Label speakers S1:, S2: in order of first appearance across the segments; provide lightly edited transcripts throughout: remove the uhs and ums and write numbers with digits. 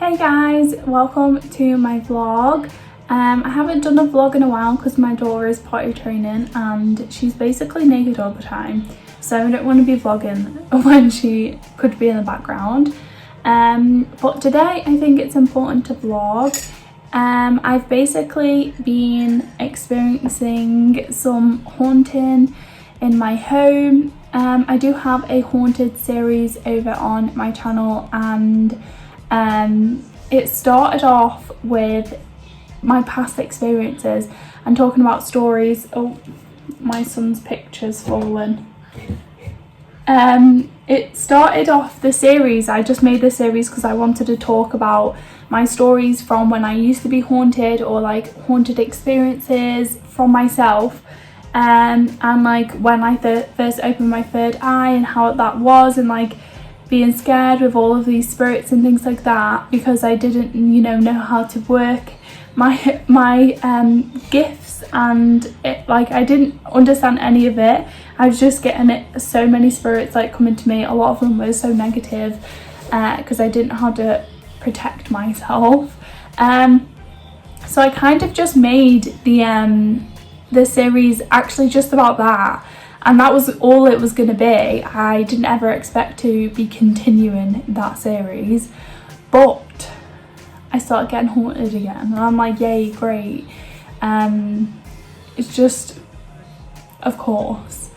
S1: Hey guys, welcome to my vlog. I haven't done a vlog in a while because my daughter is potty training and she's basically naked all the time, so I don't want to be vlogging when she could be in the background. But today I think it's important to vlog. I've basically been experiencing some haunting in my home. I do have a haunted series over on my channel, and it started off with my past experiences and talking about stories. Oh, my son's picture's fallen. It started off the series. I just made this series because I wanted to talk about my stories from when I used to be haunted, or like haunted experiences from myself, and like when I first opened my third eye and how that was, and like being scared with all of these spirits and things like that, because I didn't know how to work my gifts, and like I didn't understand any of it. I was just getting so many spirits like coming to me. A lot of them were so negative because I didn't know how to protect myself. So I kind of just made the series actually just about that, and that was all it was going to be. I didn't ever expect to be continuing that series, but I started getting haunted again and I'm like, yay, great. It's just, of course.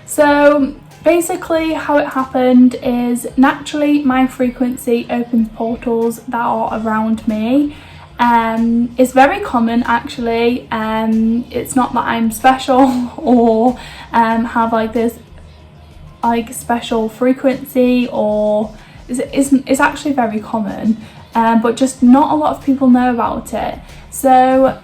S1: So basically how it happened is, naturally my frequency opens portals that are around me. It's very common actually. It's not that I'm special or have like this like special frequency, or it's actually very common, but just not a lot of people know about it. So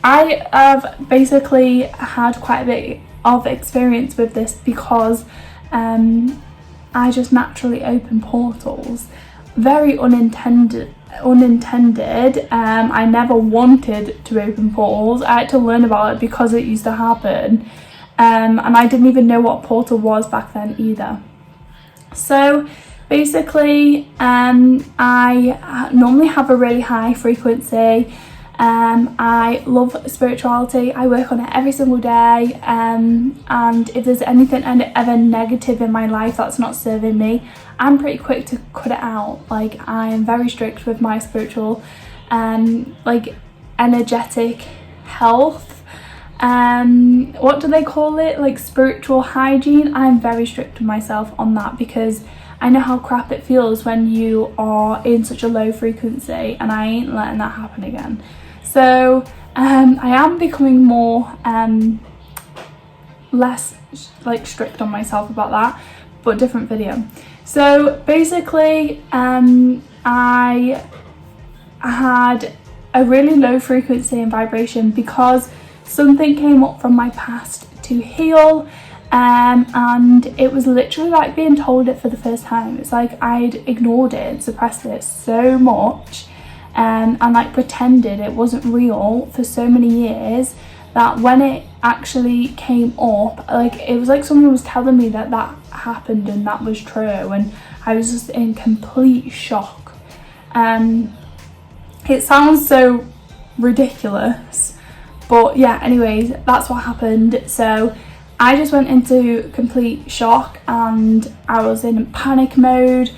S1: I have basically had quite a bit of experience with this because I just naturally open portals, very unintended. I never wanted to open portals. I had to learn about it because it used to happen, and I didn't even know what a portal was back then either. So basically I normally have a really high frequency. I love spirituality. I work on it every single day, and if there's anything ever negative in my life that's not serving me, I'm pretty quick to cut it out. Like, I am very strict with my spiritual like energetic health. What do they call it, like spiritual hygiene? I'm very strict with myself on that because I know how crap it feels when you are in such a low frequency, and I ain't letting that happen again. So I am becoming more less like strict on myself about that, but different video. So basically I had a really low frequency and vibration because something came up from my past to heal, and it was literally like being told it for the first time. It's like I'd ignored it and suppressed it so much, and like pretended it wasn't real for so many years, that when it actually came up, like it was like someone was telling me that happened and that was true, and I was just in complete shock. It sounds so ridiculous, but yeah, anyways, that's what happened. So I just went into complete shock and I was in panic mode,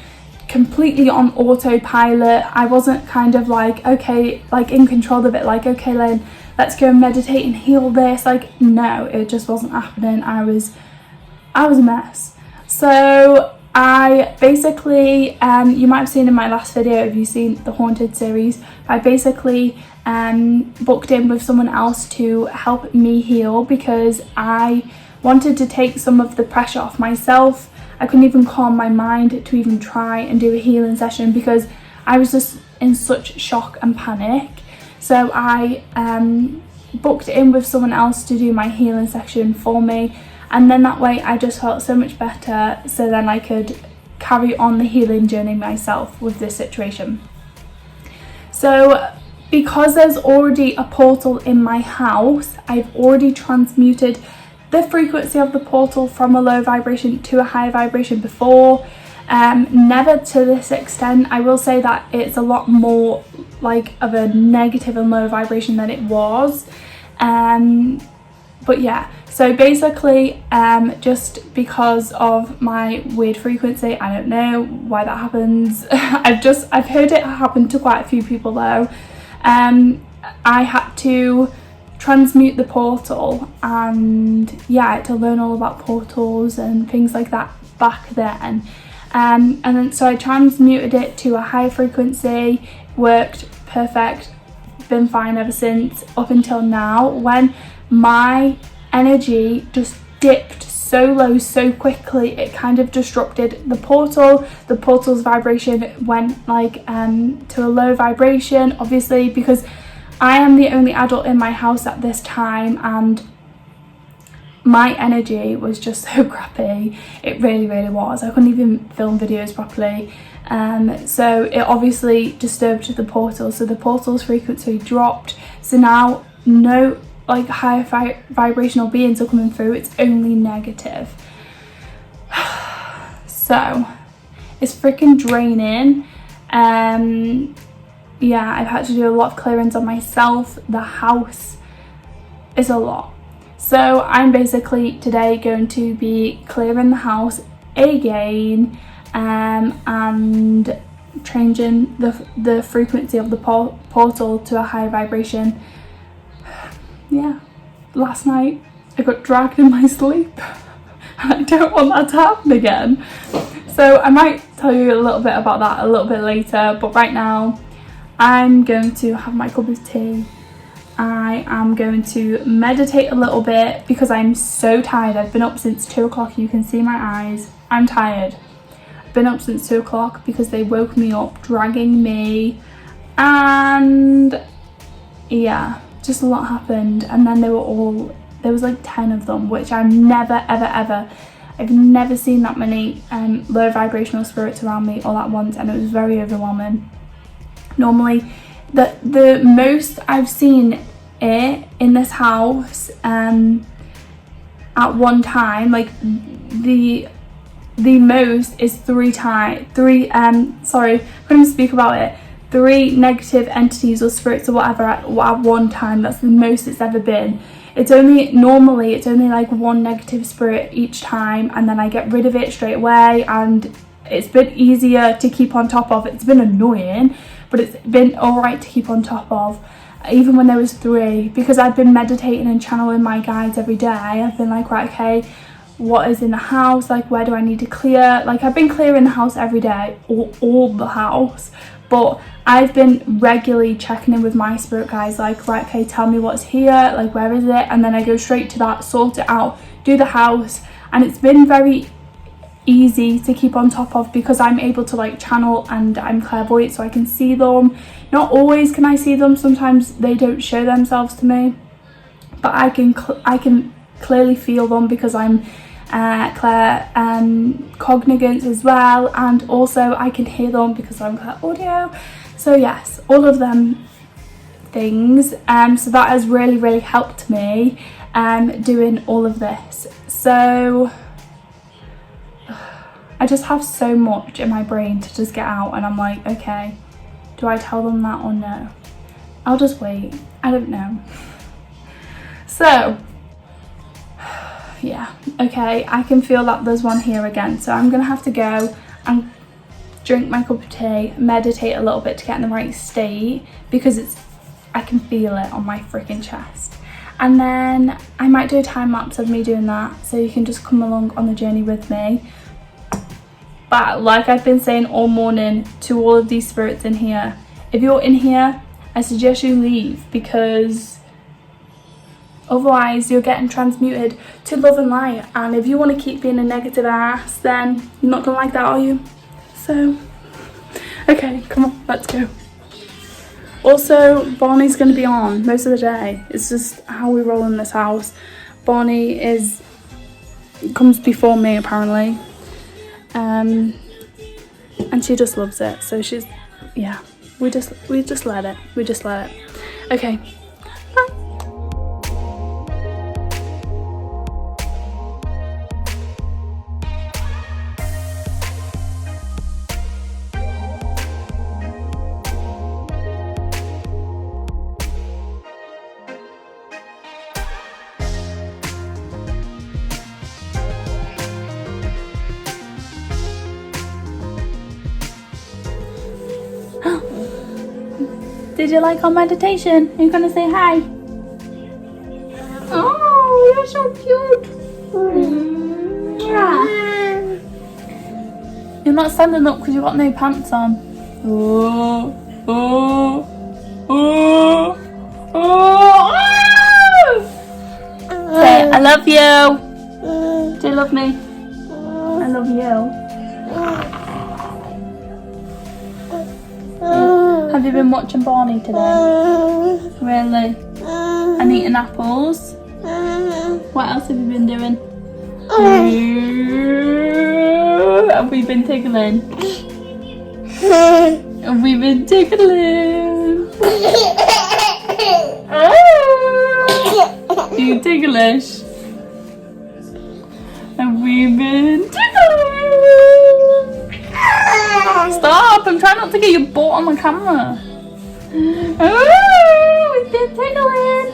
S1: completely on autopilot. I wasn't kind of like, okay, like in control of it, like, okay, then let's go and meditate and heal this. Like, no, it just wasn't happening. I was a mess. So I basically, you might have seen in my last video, if you've seen the haunted series, I basically booked in with someone else to help me heal because I wanted to take some of the pressure off myself. I couldn't even calm my mind to even try and do a healing session because I was just in such shock and panic. So I booked in with someone else to do my healing session for me, and then that way I just felt so much better, so then I could carry on the healing journey myself with this situation. So because there's already a portal in my house, I've already transmuted the frequency of the portal from a low vibration to a high vibration before. Never to this extent. I will say that it's a lot more like of a negative and low vibration than it was. But yeah, so basically just because of my weird frequency, I don't know why that happens. I've heard it happen to quite a few people though. I had to transmute the portal, and yeah, I had to learn all about portals and things like that back then. And then so I transmuted it to a higher frequency, worked perfect, been fine ever since up until now, when my energy just dipped so low so quickly it kind of disrupted the portal. The portal's vibration went like to a low vibration, obviously because I am the only adult in my house at this time, and my energy was just so crappy. It really was. I couldn't even film videos properly. So it obviously disturbed the portal, so the portal's frequency dropped. So now no like higher vibrational beings are coming through, it's only negative. So it's freaking draining. Yeah, I've had to do a lot of clearance on myself. The house is a lot. So I'm basically today going to be clearing the house again, and changing the frequency of the portal to a higher vibration. Yeah, last night I got dragged in my sleep and I don't want that to happen again. So I might tell you a little bit about that a little bit later, but right now I'm going to have my cup of tea. I am going to meditate a little bit because I'm so tired. I've been up since 2 o'clock. You can see my eyes. I'm tired. I've been up since 2 o'clock because they woke me up, dragging me, and yeah, just a lot happened. And then there was like 10 of them, which I've never ever I've never seen that many low vibrational spirits around me all at once, and it was very overwhelming. Normally the most I've seen it in this house at one time, like the most is three negative entities or spirits or whatever at one time. That's the most it's ever been. It's only like one negative spirit each time, and then I get rid of it straight away, and it's been easier to keep on top of. It's been annoying, but it's been alright to keep on top of, even when there was 3, because I've been meditating and channeling my guides every day. I've been like, right, okay, what is in the house, like where do I need to clear? Like I've been clearing the house every day, all the house, but I've been regularly checking in with my spirit guides, like, right, okay, tell me what's here, like where is it? And then I go straight to that, sort it out, do the house, and it's been very easy to keep on top of because I'm able to like channel, and I'm clairvoyant, so I can see them. Not always can I see them, sometimes they don't show themselves to me, but I can clearly feel them because I'm cognizant as well, and also I can hear them because I'm audio. So yes, all of them things, so that has really helped me doing all of this. So I just have so much in my brain to just get out, and I'm like, okay, do I tell them that or no? I'll just wait. I don't know. So yeah, okay, I can feel that there's one here again, so I'm gonna have to go and drink my cup of tea, meditate a little bit to get in the right state, because I can feel it on my freaking chest. And then I might do a time lapse of me doing that, so you can just come along on the journey with me. But like I've been saying all morning to all of these spirits in here, if you're in here, I suggest you leave, because otherwise you're getting transmuted to love and light, and if you want to keep being a negative ass, then you're not gonna like that, are you? So okay, come on, let's go. Also, Barney's gonna be on most of the day. It's just how we roll in this house. Barney comes before me apparently, and she just loves it, so she's, yeah, we just let it, okay. Did you like our meditation? Are you gonna say hi? Oh, you're so cute. Yeah. You're not standing up because you've got no pants on. Oh, oh, oh, oh. Say, I love you. Do you love me? I love you. Have you been watching Barney today? Really? And eating apples? What else have you been doing? Have we been tickling? Have we been tickling? Are you ticklish? Have we been tickling? Stop! I'm trying not to get your butt on the camera. Oh, we've been tickling.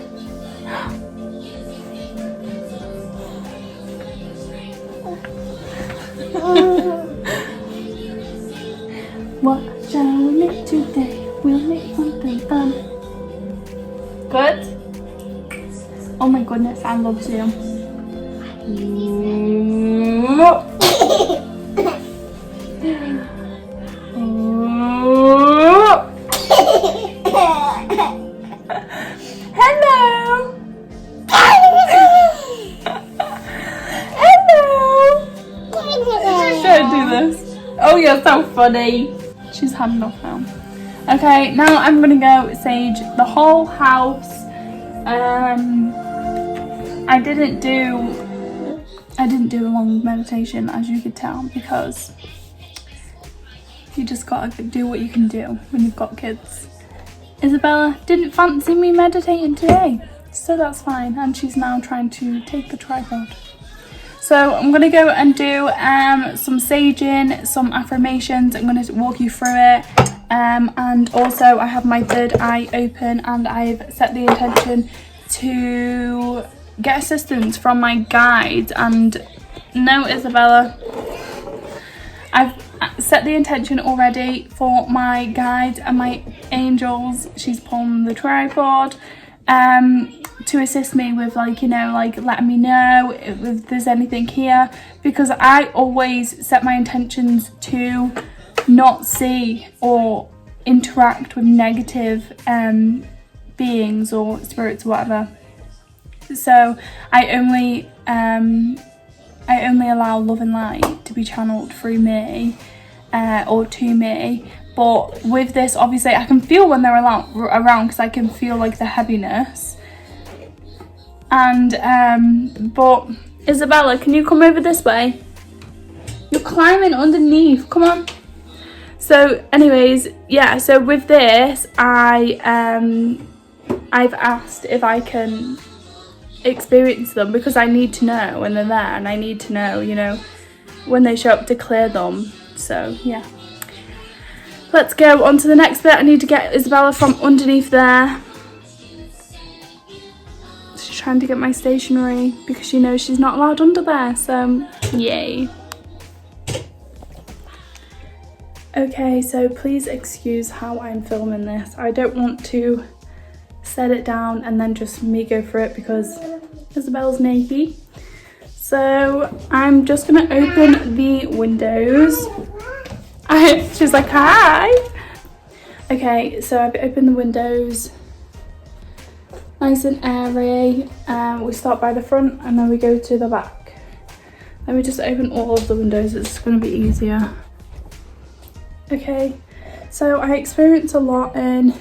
S1: What shall we make today? We'll make something fun. Good? Oh my goodness, I love you. Hello. Hello. Don't do this. Oh, you're so funny. She's had enough now. Okay, now I'm gonna go sage the whole house. I didn't do a long meditation, as you could tell, because you just gotta do what you can do when you've got kids. Isabella didn't fancy me meditating today, so that's fine, and she's now trying to take the tripod. So I'm gonna go and do some saging, some affirmations. I'm gonna walk you through it, and also I have my third eye open, and I've set the intention to get assistance from my guide. And no, Isabella, I've set the intention already for my guide and my angels. She's pulling the tripod to assist me with, like, you know, like letting me know if there's anything here, because I always set my intentions to not see or interact with negative beings or spirits or whatever. So I only allow love and light to be channeled through me or to me. But with this, obviously I can feel when they're around, because I can feel like the heaviness. And but Isabella, can you come over this way? You're climbing underneath, come on. So anyways, yeah, so with this I've asked if I can experience them, because I need to know when they're there, and I need to know, you know, when they show up, to clear them. So yeah, let's go on to the next bit. I need to get Isabella from underneath there. She's trying to get my stationery because she knows she's not allowed under there, so yay. Okay, so please excuse how I'm filming this. I don't want to set it down and then just me go for it, because Isabella's naked. So I'm just gonna open the windows. She's like, hi. Okay, so I've opened the windows, nice and airy. We start by the front and then we go to the back. Let me just open all of the windows, it's gonna be easier. Okay, so I experience a lot in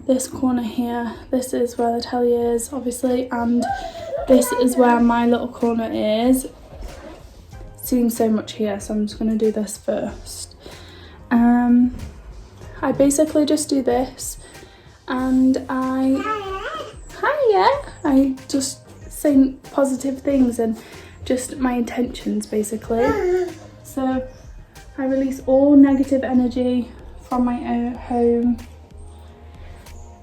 S1: this corner here. This is where the telly is, obviously, and this is where my little corner is. Seems so much here, so I'm just going to do this first. I basically just do this, and I just say positive things and just my intentions, basically. So I release all negative energy from my own home.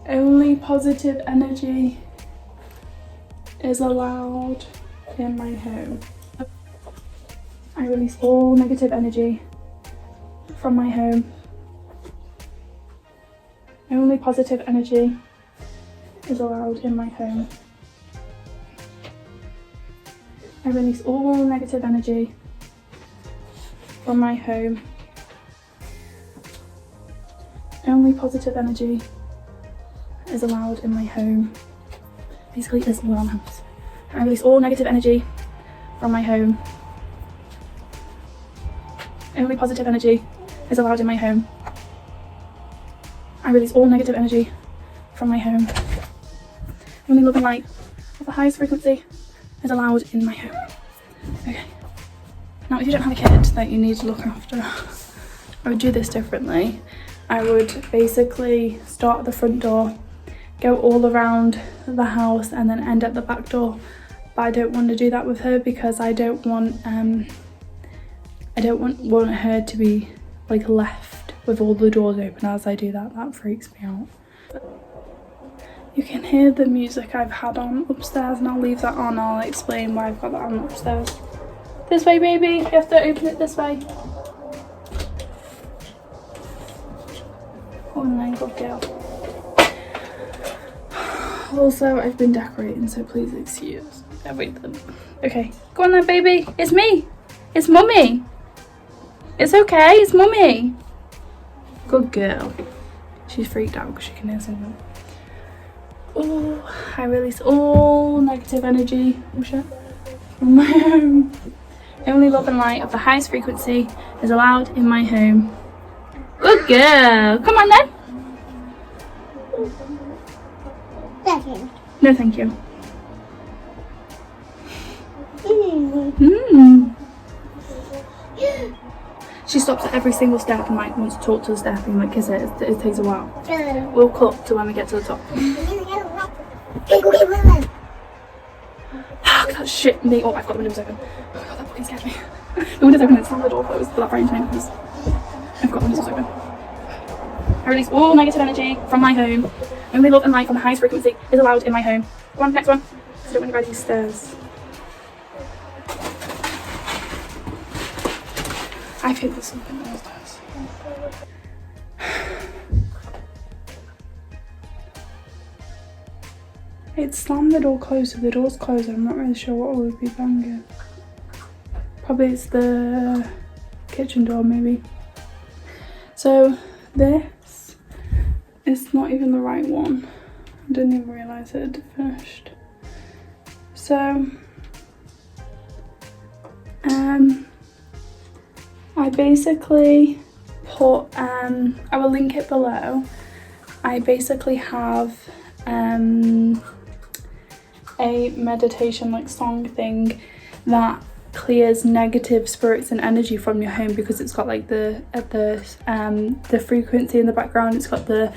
S1: Only positive energy is allowed in my home. I release all negative energy from my home. Only positive energy is allowed in my home. I release all negative energy from my home. Only positive energy is allowed in my home. Basically, this is all around the house. I release all negative energy from my home. Only positive energy is allowed in my home. I release all negative energy from my home. Only love and light of the highest frequency is allowed in my home. Okay. Now, if you don't have a kid that you need to look after, I would do this differently. I would basically start at the front door, go all around the house, and then end at the back door. But I don't want to do that with her because I don't want her to be like left with all the doors open as I do that. That freaks me out. You can hear the music I've had on upstairs, and I'll leave that on. I'll explain why I've got that on upstairs. This way, baby. You have to open it this way. Oh my god, girl. Also, I've been decorating, so please excuse everything. Okay, go on then, baby. It's me. It's mummy. It's okay. It's mummy. Good girl. She's freaked out because she can hear something. Oh, I release all negative energy from my home. Only love and light of the highest frequency is allowed in my home. Good girl. Come on then. No, thank you. She stops at every single step and like wants to talk to the step and like kiss it. It takes a while. We'll cut to when we get to the top. That shit me. Oh, I've got the windows open. Oh my god, that fucking scared me. The window's open and slammed the door closed, but that frightened me because I've got the windows open. I release all negative energy from my home. Only love and light from the highest frequency is allowed in my home. Go on, next one. I don't want to ride these stairs. I think there's something downstairs. It slammed the door closed, so the door's closed. I'm not really sure what would be banging. Probably it's the kitchen door, maybe. So this is not even the right one. I didn't even realise it had finished. So I basically put I will link it below. I basically have a meditation like song thing that clears negative spirits and energy from your home, because it's got like the frequency in the background. It's got the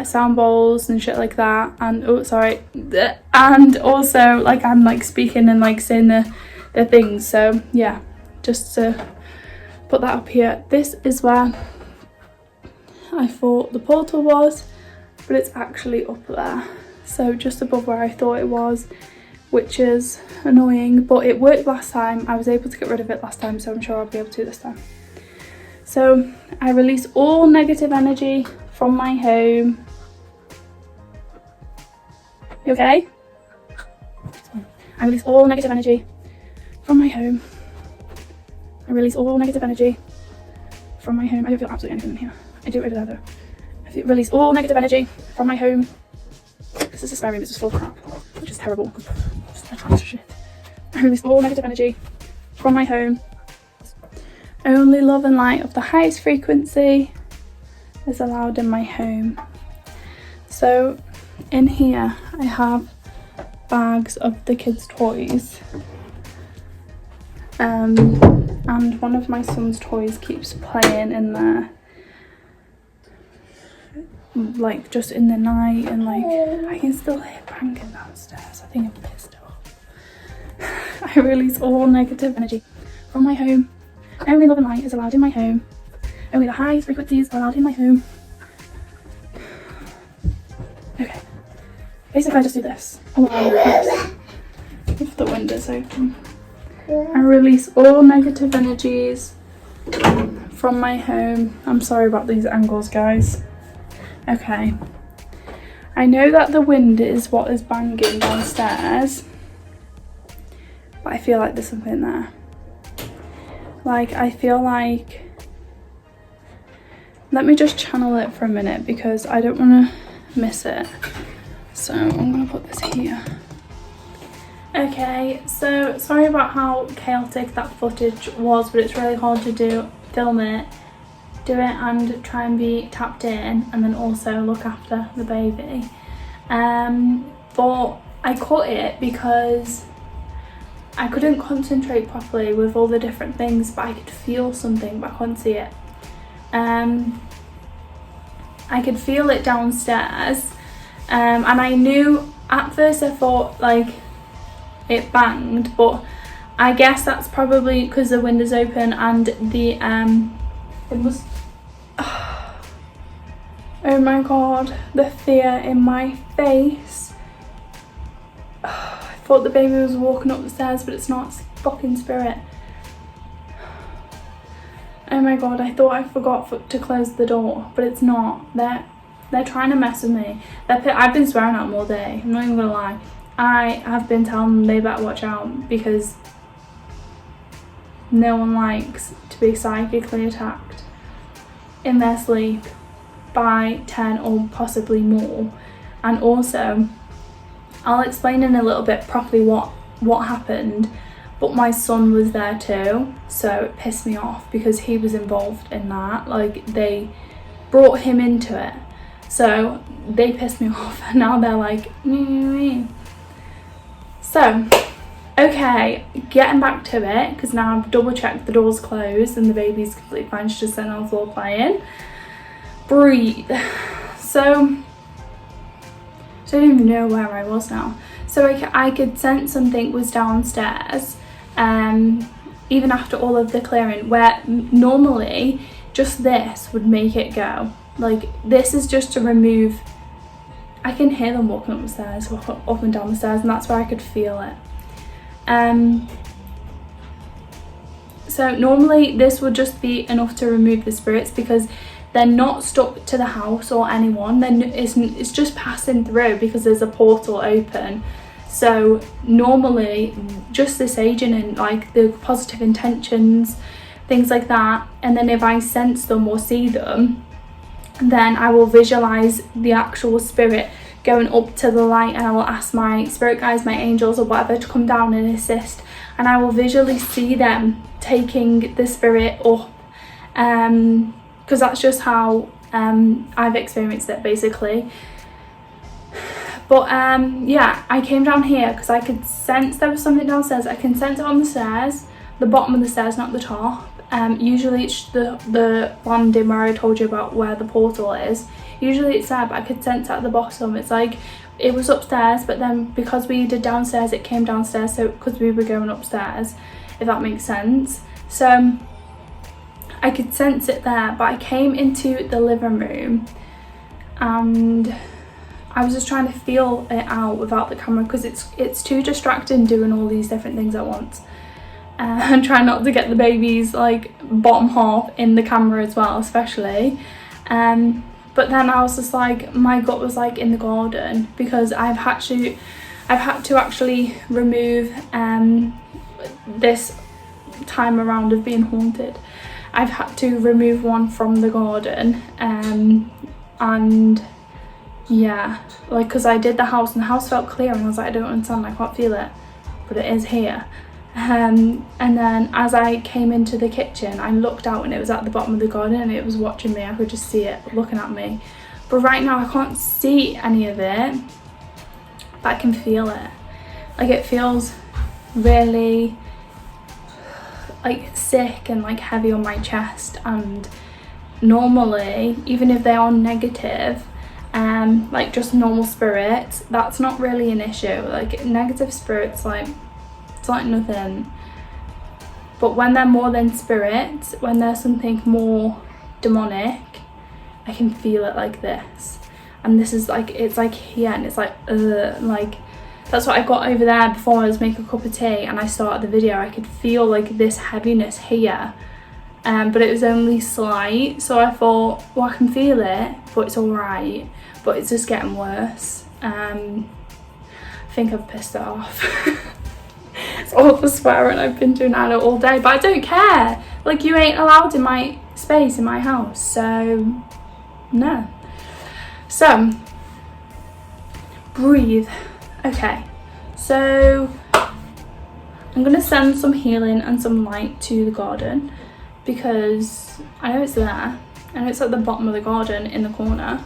S1: sound bowls and shit like that, and oh sorry, and also like I'm like speaking and like saying the things. So yeah, just to put that up here. This is where I thought the portal was, but it's actually up there, so just above where I thought it was, which is annoying, but it worked last time. I was able to get rid of it last time, so I'm sure I'll be able to this time. So I release all negative energy from my home. You okay? I release all negative energy from my home. I release all negative energy from my home. I don't feel absolutely anything in here. I do it over there though. I release all negative energy from my home. This is a spare room, it's just full of crap, which is terrible. Shit. I release all negative energy from my home. Only love and light of the highest frequency is allowed in my home. So in here I have bags of the kids' toys. And one of my son's toys keeps playing in there, like just in the night, and like I can still hear banging downstairs. I think I'm pissed off. I release all negative energy from my home. Only love and light is allowed in my home. Only the highest frequencies are allowed in my home. Okay. Basically I just do this all around the house with the windows open. I release all negative energies from my home. I'm sorry about these angles, guys. Okay, I know that the wind is what is banging downstairs, but I feel like there's something there. Like, I feel like, let me just channel it for a minute because I don't want to miss it. So I'm gonna put this here. Okay, so sorry about how chaotic that footage was, but it's really hard to film it, and try and be tapped in, and then also look after the baby. But I cut it because I couldn't concentrate properly with all the different things, but I could feel something, but I couldn't see it. I could feel it downstairs, and I knew, at first I thought like it banged, but I guess that's probably because the windows open and the it was oh my god, the fear in my face. I thought the baby was walking up the stairs, but it's not. It's fucking spirit. Oh my god, I thought I forgot to close the door, but it's not. They're trying to mess with me. I've been swearing at them all day, I'm not even gonna lie. I have been telling them they better watch out because no one likes to be psychically attacked in their sleep by 10 or possibly more. And also, I'll explain in a little bit properly what happened, but my son was there too, so it pissed me off because he was involved in that. Like, they brought him into it, so they pissed me off, and now they're like me. So okay, getting back to it, because now I've double checked the door's closed and the baby's completely fine. She's just sitting on the floor playing. Breathe. So I don't even know where I was now. So I could sense something was downstairs, even after all of the clearing, where normally just this would make it go. Like, this is just to remove. I can hear them walking up the stairs, up and down the stairs, and that's where I could feel it. So normally this would just be enough to remove the spirits because they're not stuck to the house or anyone. Then it's just passing through because there's a portal open. So normally just this agent and like the positive intentions, things like that. And then if I sense them or see them, then I will visualize the actual spirit going up to the light, and I will ask my spirit guides, my angels or whatever, to come down and assist, and I will visually see them taking the spirit up, because that's just how I've experienced it basically. But yeah, I came down here because I could sense there was something downstairs. I can sense it on the stairs, the bottom of the stairs, not the top. Usually it's the landing where I told you about where the portal is. Usually it's there, but I could sense at the bottom. It's like it was upstairs, but then because we did downstairs, it came downstairs, so because we were going upstairs, if that makes sense. So I could sense it there, but I came into the living room and I was just trying to feel it out without the camera because it's too distracting doing all these different things at once. And trying not to get the baby's like bottom half in the camera as well, especially. But then I was just like, my gut was like in the garden because I've had to actually remove this time around of being haunted. I've had to remove one from the garden, and yeah, like, because I did the house and the house felt clear and I was like, I don't understand, I can't feel it, but it is here. And then as I came into the kitchen, I looked out and it was at the bottom of the garden and it was watching me. I could just see it looking at me, but right now I can't see any of it, but I can feel it. Like, it feels really like sick and like heavy on my chest. And normally, even if they are negative, like just normal spirits, that's not really an issue. Like, negative spirits, like, it's like nothing. But when they're more than spirits, when there's something more demonic, I can feel it like this. And this is like, it's like here, and it's like that's what I got over there before I was making a cup of tea and I started the video. I could feel like this heaviness here, but it was only slight, so I thought, well, I can feel it, but it's alright, but it's just getting worse. I think I've pissed it off. It's all the swearing I've been doing at it all day, but I don't care. Like, you ain't allowed in my space, in my house, so no. So, breathe. Okay, so I'm gonna send some healing and some light to the garden, because I know it's there, and it's at the bottom of the garden in the corner.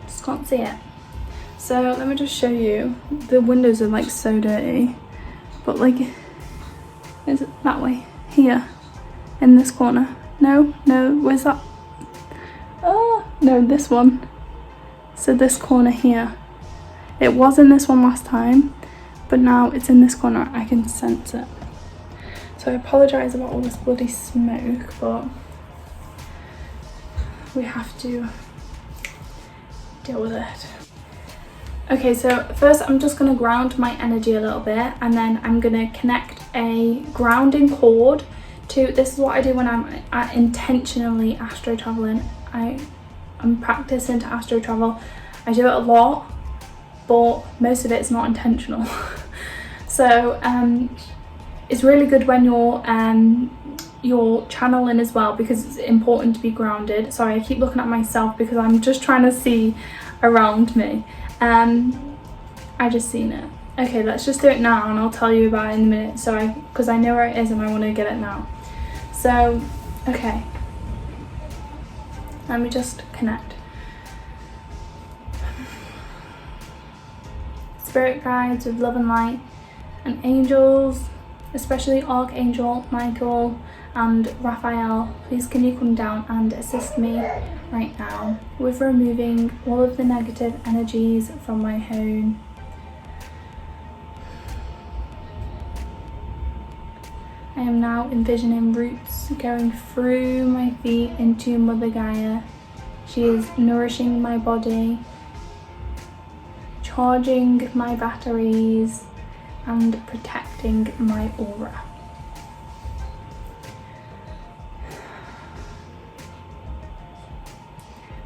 S1: Just can't see it. So let me just show you. The windows are like so dirty, but like, is it that way? Here, in this corner. No, where's that? Oh, no, this one. So this corner here. It was in this one last time, but now it's in this corner. I can sense it. So I apologise about all this bloody smoke, but we have to deal with it. Okay, so first I'm just going to ground my energy a little bit, and then I'm going to connect a grounding cord to, this is what I do when I'm intentionally astro traveling. I'm practicing to astro travel. I do it a lot, but most of it's not intentional. So it's really good when you're channeling as well, because it's important to be grounded. Sorry, I keep looking at myself because I'm just trying to see around me. I just seen it. Okay, let's just do it now, and I'll tell you about it in a minute. So because I know where it is and I want to get it now. So, okay, let me just connect. Spirit guides with love and light, and angels, especially Archangel Michael and Raphael, please can you come down and assist me right now with removing all of the negative energies from my home. I am now envisioning roots going through my feet into Mother Gaia. She is nourishing my body, charging my batteries, and protecting my aura.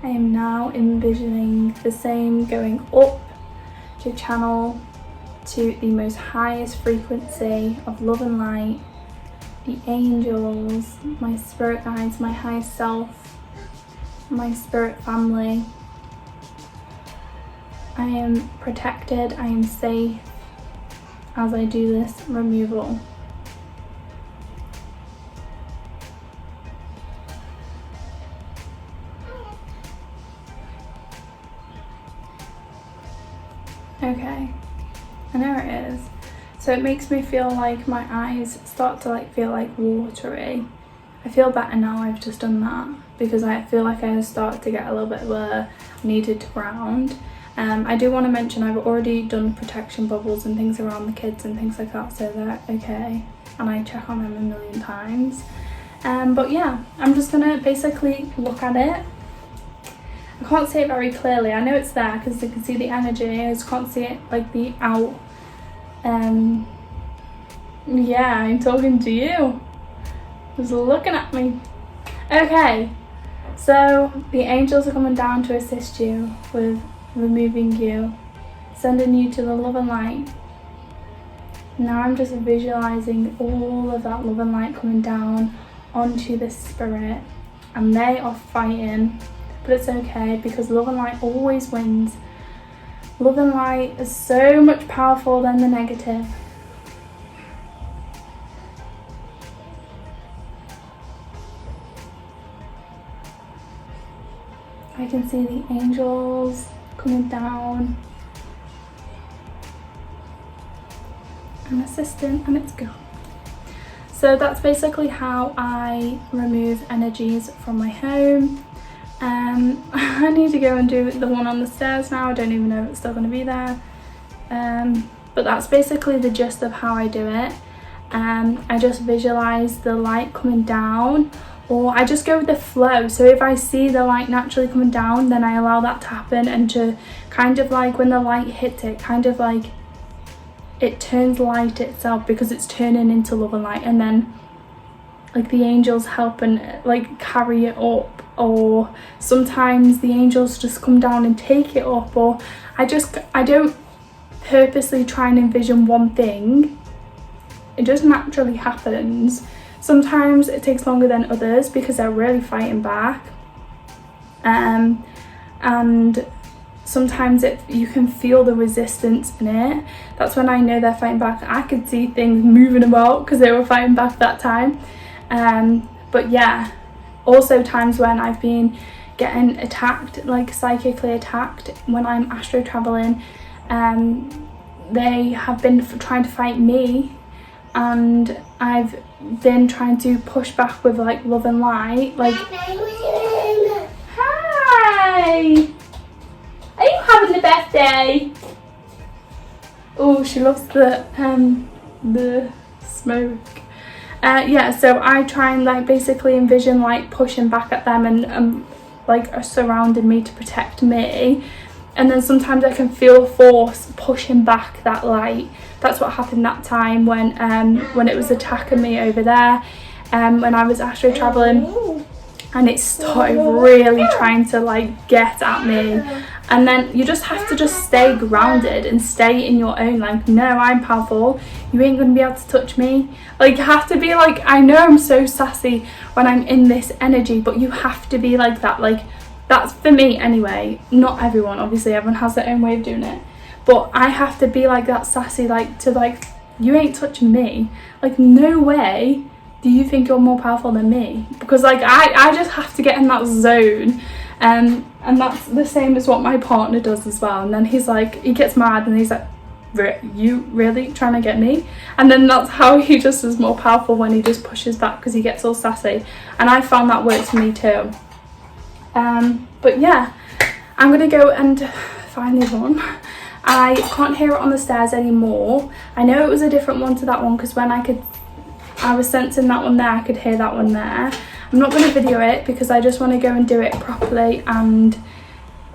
S1: I am now envisioning the same going up to channel to the most highest frequency of love and light, the angels, my spirit guides, my highest self, my spirit family. I am protected, I am safe as I do this removal. Okay, and there it is. So it makes me feel like my eyes start to like feel like watery. I feel better now I've just done that, because I feel like I started to get a little bit where I needed to ground. I do want to mention I've already done protection bubbles and things around the kids and things like that, so they're okay, and I check on them a million times. But yeah, I'm just gonna basically look at it. I can't see it very clearly. I know it's there because you can see the energy. I just can't see it like the out. Yeah, I'm talking to you. Just looking at me. Okay, so the angels are coming down to assist you with removing you, sending you to the love and light. Now I'm just visualizing all of that love and light coming down onto the spirit, and they are fighting, but it's okay because love and light always wins. Love and light is so much powerful than the negative. I can see the angels coming down and assisting, and it's gone. So that's basically how I remove energies from my home. I need to go and do the one on the stairs now. I don't even know if it's still going to be there. But that's basically the gist of how I do it. I just visualize the light coming down, or I just go with the flow. So if I see the light naturally coming down, then I allow that to happen, and to kind of like when the light hits it, kind of like it turns light itself because it's turning into love and light, and then like the angels help and like carry it up, or sometimes the angels just come down and take it up, or I don't purposely try and envision one thing. It just naturally happens. Sometimes it takes longer than others because they're really fighting back, and sometimes you can feel the resistance in it. That's when I know they're fighting back. I could see things moving about because they were fighting back that time. But yeah, also times when I've been getting attacked, like psychically attacked, when I'm astro traveling. They have been trying to fight me, and I've been trying to push back with like love and light. Like, hi! Are you having the best day? Oh, she loves the smoke. Yeah, so I try and like basically envision like pushing back at them and like are surrounding me to protect me. And then sometimes I can feel force pushing back that light. That's what happened that time when it was attacking me over there, when I was astro traveling, and it started really trying to like get at me. And then you just have to just stay grounded and stay in your own, like, no, I'm powerful, you ain't gonna be able to touch me. Like, you have to be like, I know I'm so sassy when I'm in this energy, but you have to be like that. Like, that's for me anyway. Not everyone, obviously, everyone has their own way of doing it, but I have to be like that sassy, like, to like, you ain't touching me. Like, no way do you think you're more powerful than me, because like I just have to get in that zone. And that's the same as what my partner does as well. And then he's like, he gets mad and he's like, you really trying to get me? And then that's how he just is more powerful, when he just pushes back because he gets all sassy. And I found that works for me too. But yeah, I'm gonna go and find this one. I can't hear it on the stairs anymore. I know it was a different one to that one, because when I was sensing that one there, I could hear that one there. I'm not going to video it because I just want to go and do it properly, and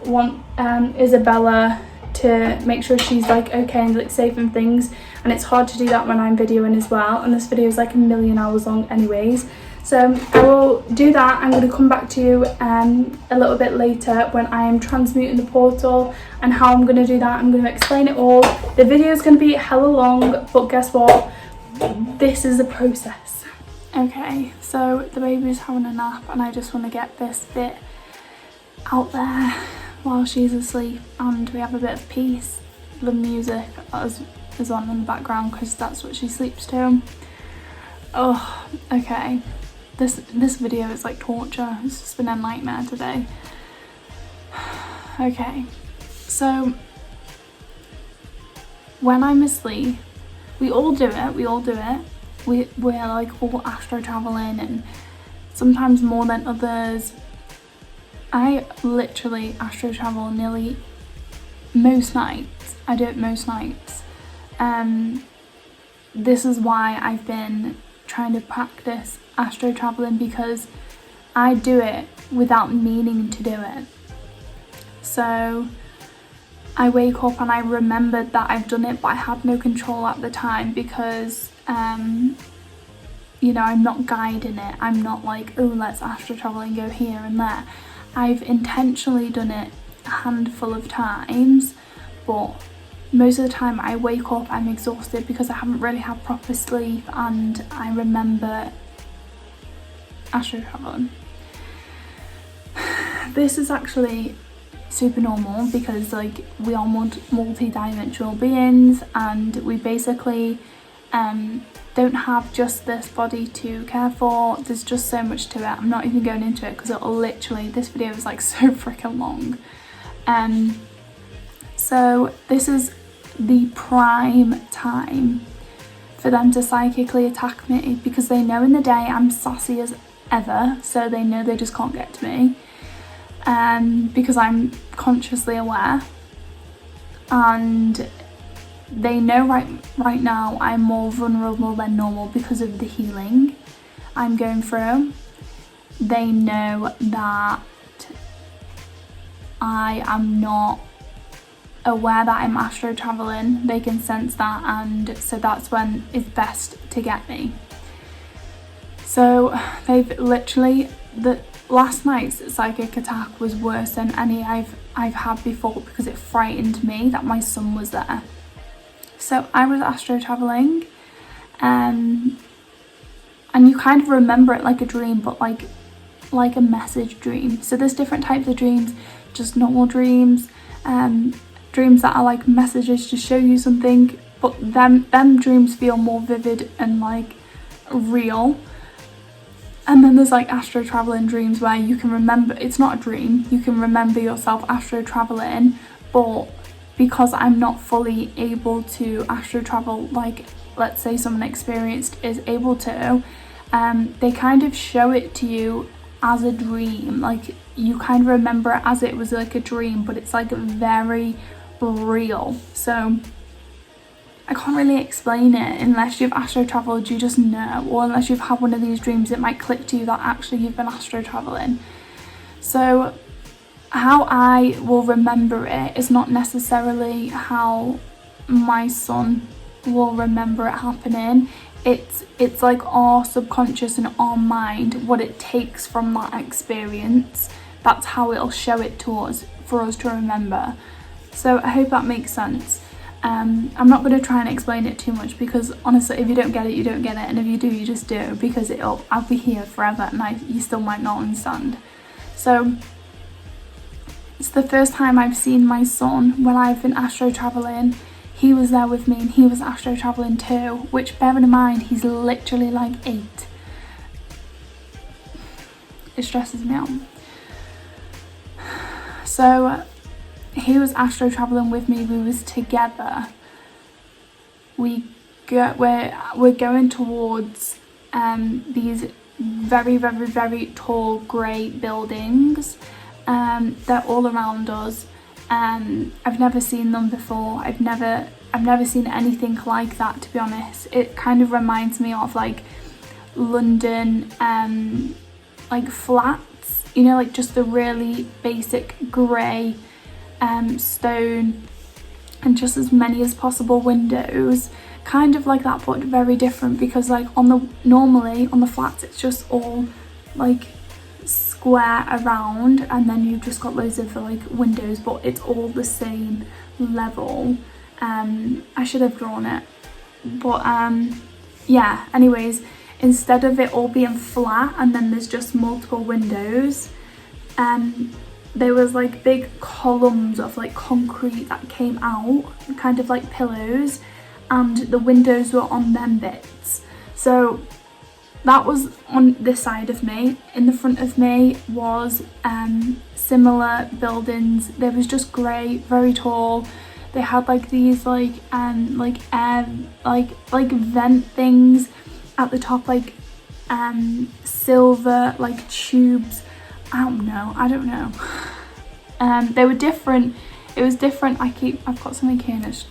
S1: want Isabella to make sure she's like okay and like safe and things, and it's hard to do that when I'm videoing as well, and this video is like a million hours long anyways. So I will do that. I'm going to come back to you a little bit later when I am transmuting the portal, and how I'm going to do that. I'm going to explain it all. The video is going to be hella long, but guess what? This is a process. Okay, so the baby's having a nap, and I just want to get this bit out there while she's asleep, and we have a bit of peace. The music is on in the background because that's what she sleeps to. Oh, okay. This video is like torture. It's just been a nightmare today. Okay, so when I'm asleep, we all do it. We're like all astro traveling, and sometimes more than others. I literally astro travel nearly most nights. I do it most nights. This is why I've been trying to practice astro traveling, because I do it without meaning to do it. So I wake up and I remembered that I've done it, but I had no control at the time, because you know, I'm not guiding it. I'm not like, oh, let's astro travel and go here and there. I've intentionally done it a handful of times, but most of the time I wake up, I'm exhausted because I haven't really had proper sleep, and I remember astro traveling. This is actually super normal, because like we are multi-dimensional beings, and we basically don't have just this body to care for. There's just so much to it. I'm not even going into it because it'll literally, this video is like so freaking long. So this is the prime time for them to psychically attack me, because they know in the day I'm sassy as ever, so they know they just can't get to me, because I'm consciously aware, and they know right now I'm more vulnerable than normal because of the healing I'm going through. They know that I am not aware that I'm astro traveling. They can sense that, and so that's when it's best to get me. So they've literally, last night's psychic attack was worse than any I've had before, because it frightened me that my son was there. So I was astro traveling, and you kind of remember it like a dream, but like a message dream. So there's different types of dreams, just normal dreams, dreams that are like messages to show you something, but them dreams feel more vivid and like real. And then there's like astro traveling dreams where you can remember, it's not a dream, you can remember yourself astro traveling, but because I'm not fully able to astro travel like, let's say someone experienced is able to, they kind of show it to you as a dream. Like you kind of remember it as it was like a dream, but it's like very real. So I can't really explain it unless you've astro traveled, you just know, or unless you've had one of these dreams, it might click to you that actually you've been astro traveling. So how I will remember it is not necessarily how my son will remember it happening. It's like our subconscious and our mind, what it takes from that experience, that's how it'll show it to us for us to remember. So I hope that makes sense. I'm not going to try and explain it too much, because honestly, if you don't get it, you don't get it, and if you do, you just do, because I'll be here forever and you still might not understand. So it's the first time I've seen my son when I've been astro traveling. He was there with me and he was astro traveling too, which, bearing in mind, he's literally like 8. It stresses me out. So he was astro traveling with me, we was together. We're going towards these very, very, very tall grey buildings. They're all around us. I've never seen them before. I've never seen anything like that, to be honest. It kind of reminds me of like London like flats, you know, like just the really basic grey stone, and just as many as possible windows, kind of like that, but very different, because like normally on the flats it's just all like square around, and then you've just got loads of like windows, but it's all the same level. I should have drawn it, but yeah, anyways, instead of it all being flat and then there's just multiple windows, there was like big columns of like concrete that came out, kind of like pillars, and the windows were on them bits. So that was on this side of me. In the front of me was similar buildings. They was just grey, very tall. They had like these like air like vent things at the top, like silver like tubes. I don't know. They were different. It was different. I've got something here and it's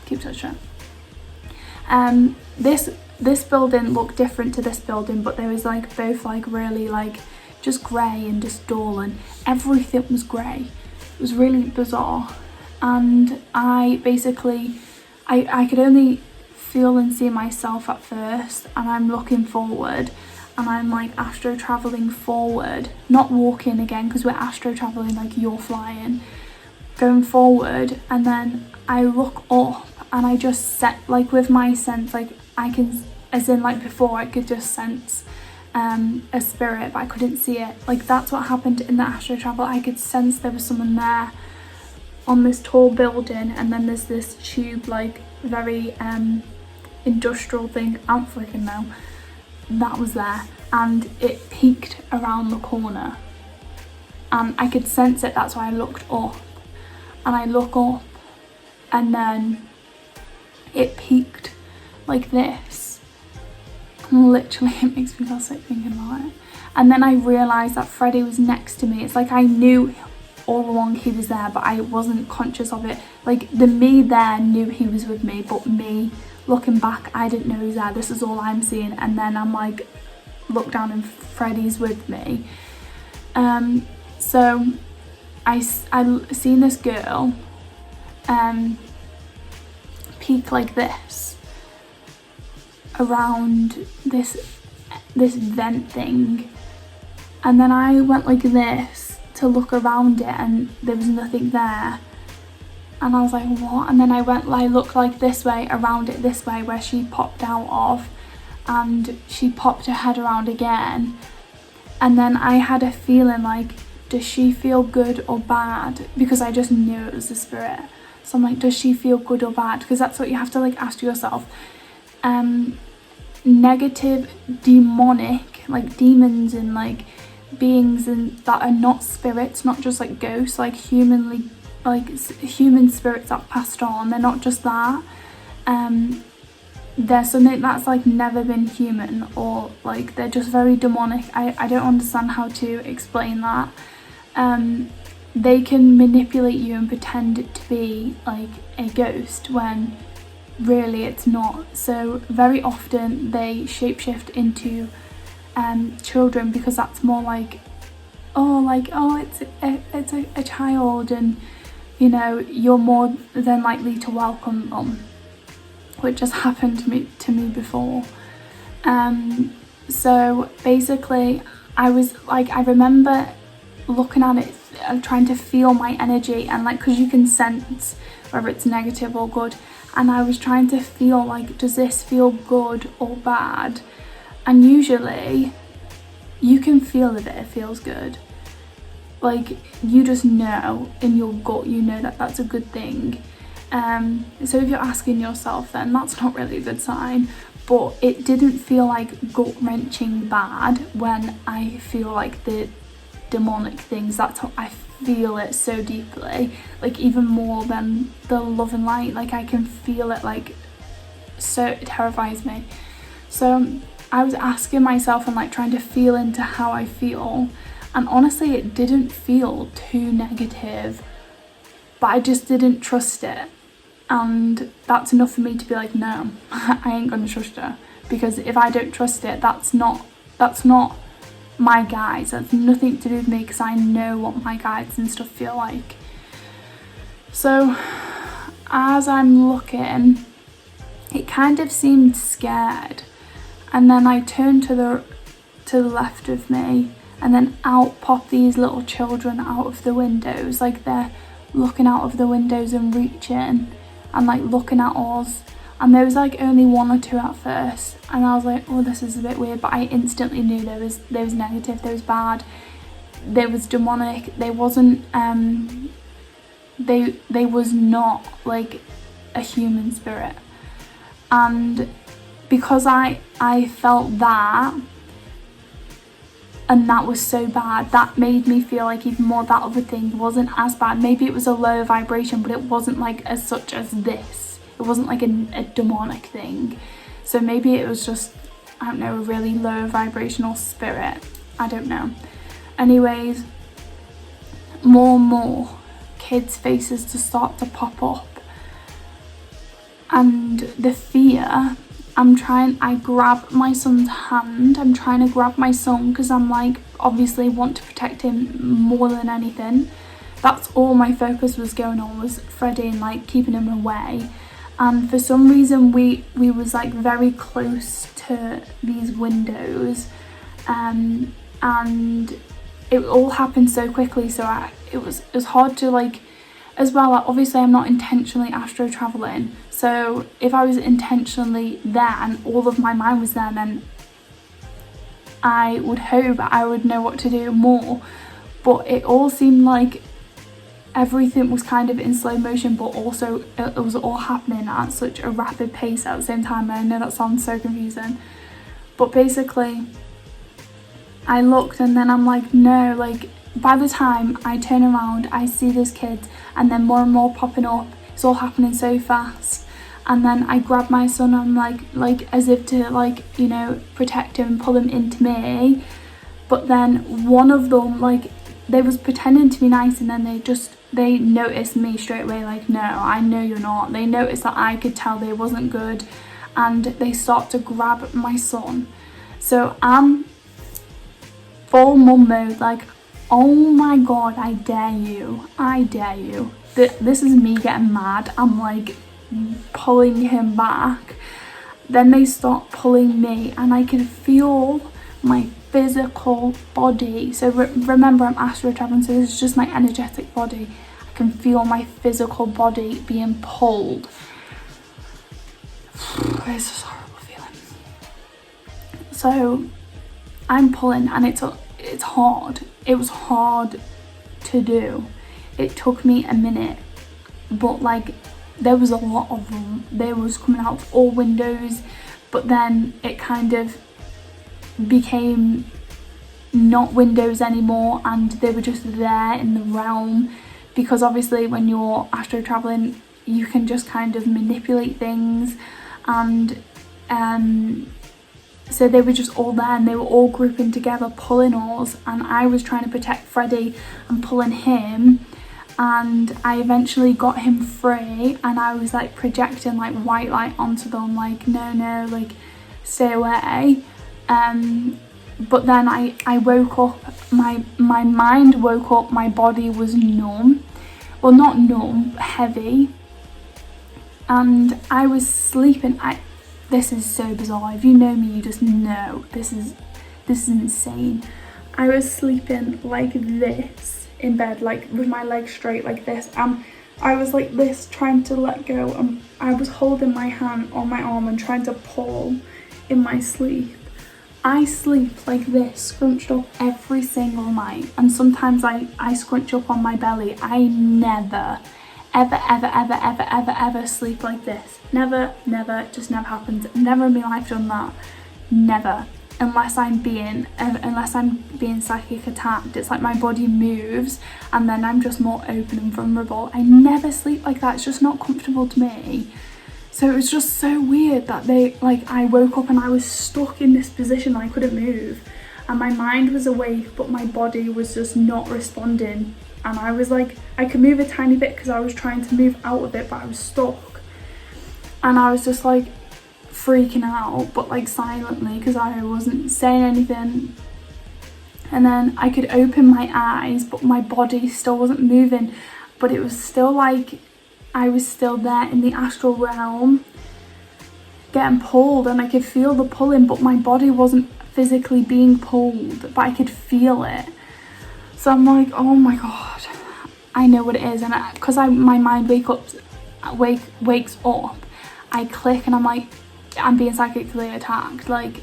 S1: keep touching it. This building looked different to this building, but they was like both like really like just grey and just dull, and everything was grey. It was really bizarre. And I basically I could only feel and see myself at first, and I'm looking forward, and I'm like astro traveling forward, not walking again, because we're astro traveling like you're flying, going forward, and then I look up and I just set like with my sense, like I can, as in like before I could just sense a spirit, but I couldn't see it. Like that's what happened in the astro travel. I could sense there was someone there on this tall building, and then there's this tube, like very industrial thing, I don't freaking know, that was there, and it peeked around the corner, and I could sense it. That's why I looked up, and I look up, and then it peeked like this, and literally it makes me feel sick thinking about it. And then I realised that Freddie was next to me. It's like I knew all along he was there, but I wasn't conscious of it. Like the me there knew he was with me, but me looking back, I didn't know he was there. This is all I'm seeing, and then I'm like, look down and Freddie's with me. So I seen this girl peek like this around this this vent thing, and then I went like this to look around it and there was nothing there. And I was like, what? And then I looked like this way, around it this way, where she popped out of, and she popped her head around again. And then I had a feeling like, does she feel good or bad? Because I just knew it was the spirit. So I'm like, does she feel good or bad? Because that's what you have to like ask yourself. Negative, demonic, like demons and like beings and that are not spirits, not just like ghosts, like human spirits that passed on. They're not just that. There's something that's like never been human, or like they're just very demonic. I don't understand how to explain that. They can manipulate you and pretend to be like a ghost when really it's not. So very often they shapeshift into children, because that's more like, it's a child, and you know, you're more than likely to welcome them, which has happened to me before. So basically I was like, I remember looking at it and trying to feel my energy, and like, because you can sense whether it's negative or good, and I was trying to feel like, does this feel good or bad? And usually you can feel if it feels good. Like, you just know in your gut, you know that that's a good thing. So if you're asking yourself, then that's not really a good sign. But it didn't feel like gut-wrenching bad when I feel like the demonic things. That's how I feel it so deeply, like even more than the love and light. Like I can feel it, like, so it terrifies me. So I was asking myself and like trying to feel into how I feel, and honestly it didn't feel too negative, but I just didn't trust it. And that's enough for me to be like, no, I ain't gonna trust her, because if I don't trust it, that's not my guides. That's nothing to do with me, because I know what my guides and stuff feel like. So as I'm looking, it kind of seemed scared, and then I turned to the left of me, and then out pop these little children out of the windows. Like they're looking out of the windows and reaching and like looking at us. And there was like only one or two at first, and I was like, oh, this is a bit weird, but I instantly knew there was negative, there was bad, there was demonic. There wasn't they was not like a human spirit. And because I felt that, and that was so bad, that made me feel like even more that other thing wasn't as bad. Maybe it was a lower vibration, but it wasn't like as such as this. It wasn't like a demonic thing. So maybe it was just, I don't know, a really low vibrational spirit. I don't know. Anyways, more and more kids' faces to start to pop up. And the fear, I grab my son's hand. I'm trying to grab my son, because I'm like, obviously want to protect him more than anything. That's all my focus was going on, was Freddie and like keeping him away. And for some reason we was like very close to these windows, and it all happened so quickly. So it was hard to like, as well, like, obviously I'm not intentionally astro traveling. So if I was intentionally there and all of my mind was there, then I would hope I would know what to do more. But it all seemed like everything was kind of in slow motion, but also it was all happening at such a rapid pace at the same time. I know that sounds so confusing, but basically I looked, and then I'm like, no, like by the time I turn around, I see this kid, and then more and more popping up. It's all happening so fast. And then I grab my son, I'm like as if to like, you know, protect him and pull him into me. But then one of them, like, they was pretending to be nice, and then they noticed me straight away, like, no, I know you're not. They noticed that I could tell they wasn't good, and they start to grab my son. So I'm full mum mode, like, oh my god, I dare you. This is me getting mad. I'm like pulling him back. Then they start pulling me, and I can feel my physical body. So remember, I'm astral traveling, so this is just my energetic body. I can feel my physical body being pulled. It's just a horrible feeling. So I'm pulling, and it's hard. It was hard to do. It took me a minute, but like there was a lot of them. They was coming out of all windows, but then it kind of became not windows anymore, and they were just there in the realm, because obviously when you're astro traveling you can just kind of manipulate things, and so they were just all there, and they were all grouping together pulling us, and I was trying to protect Freddie and pulling him, and I eventually got him free, and I was like projecting like white light onto them, like no, like stay away. But then I woke up, my mind woke up, my body was numb, well not numb, heavy, and I was sleeping. This is so bizarre. If you know me, you just know this is insane. I was sleeping like this in bed, like with my legs straight like this, and I was like this, trying to let go, and I was holding my hand on my arm and trying to pull in my sleep. I sleep like this, scrunched up every single night, and sometimes I scrunch up on my belly. I never ever sleep like this. Never, it just never happens. Never in my life done that. Never. Unless I'm being psychic attacked. It's like my body moves and then I'm just more open and vulnerable. I never sleep like that. It's just not comfortable to me. So it was just so weird that I woke up and I was stuck in this position. I couldn't move, and my mind was awake but my body was just not responding, and I was like, I could move a tiny bit because I was trying to move out of it, but I was stuck, and I was just like freaking out, but like silently, because I wasn't saying anything. And then I could open my eyes but my body still wasn't moving, but it was still like I was still there in the astral realm getting pulled, and I could feel the pulling, but my body wasn't physically being pulled, but I could feel it. So I'm like, oh my god, I know what it is. And because my mind wakes up, I click and I'm like, I'm being psychically attacked. Like,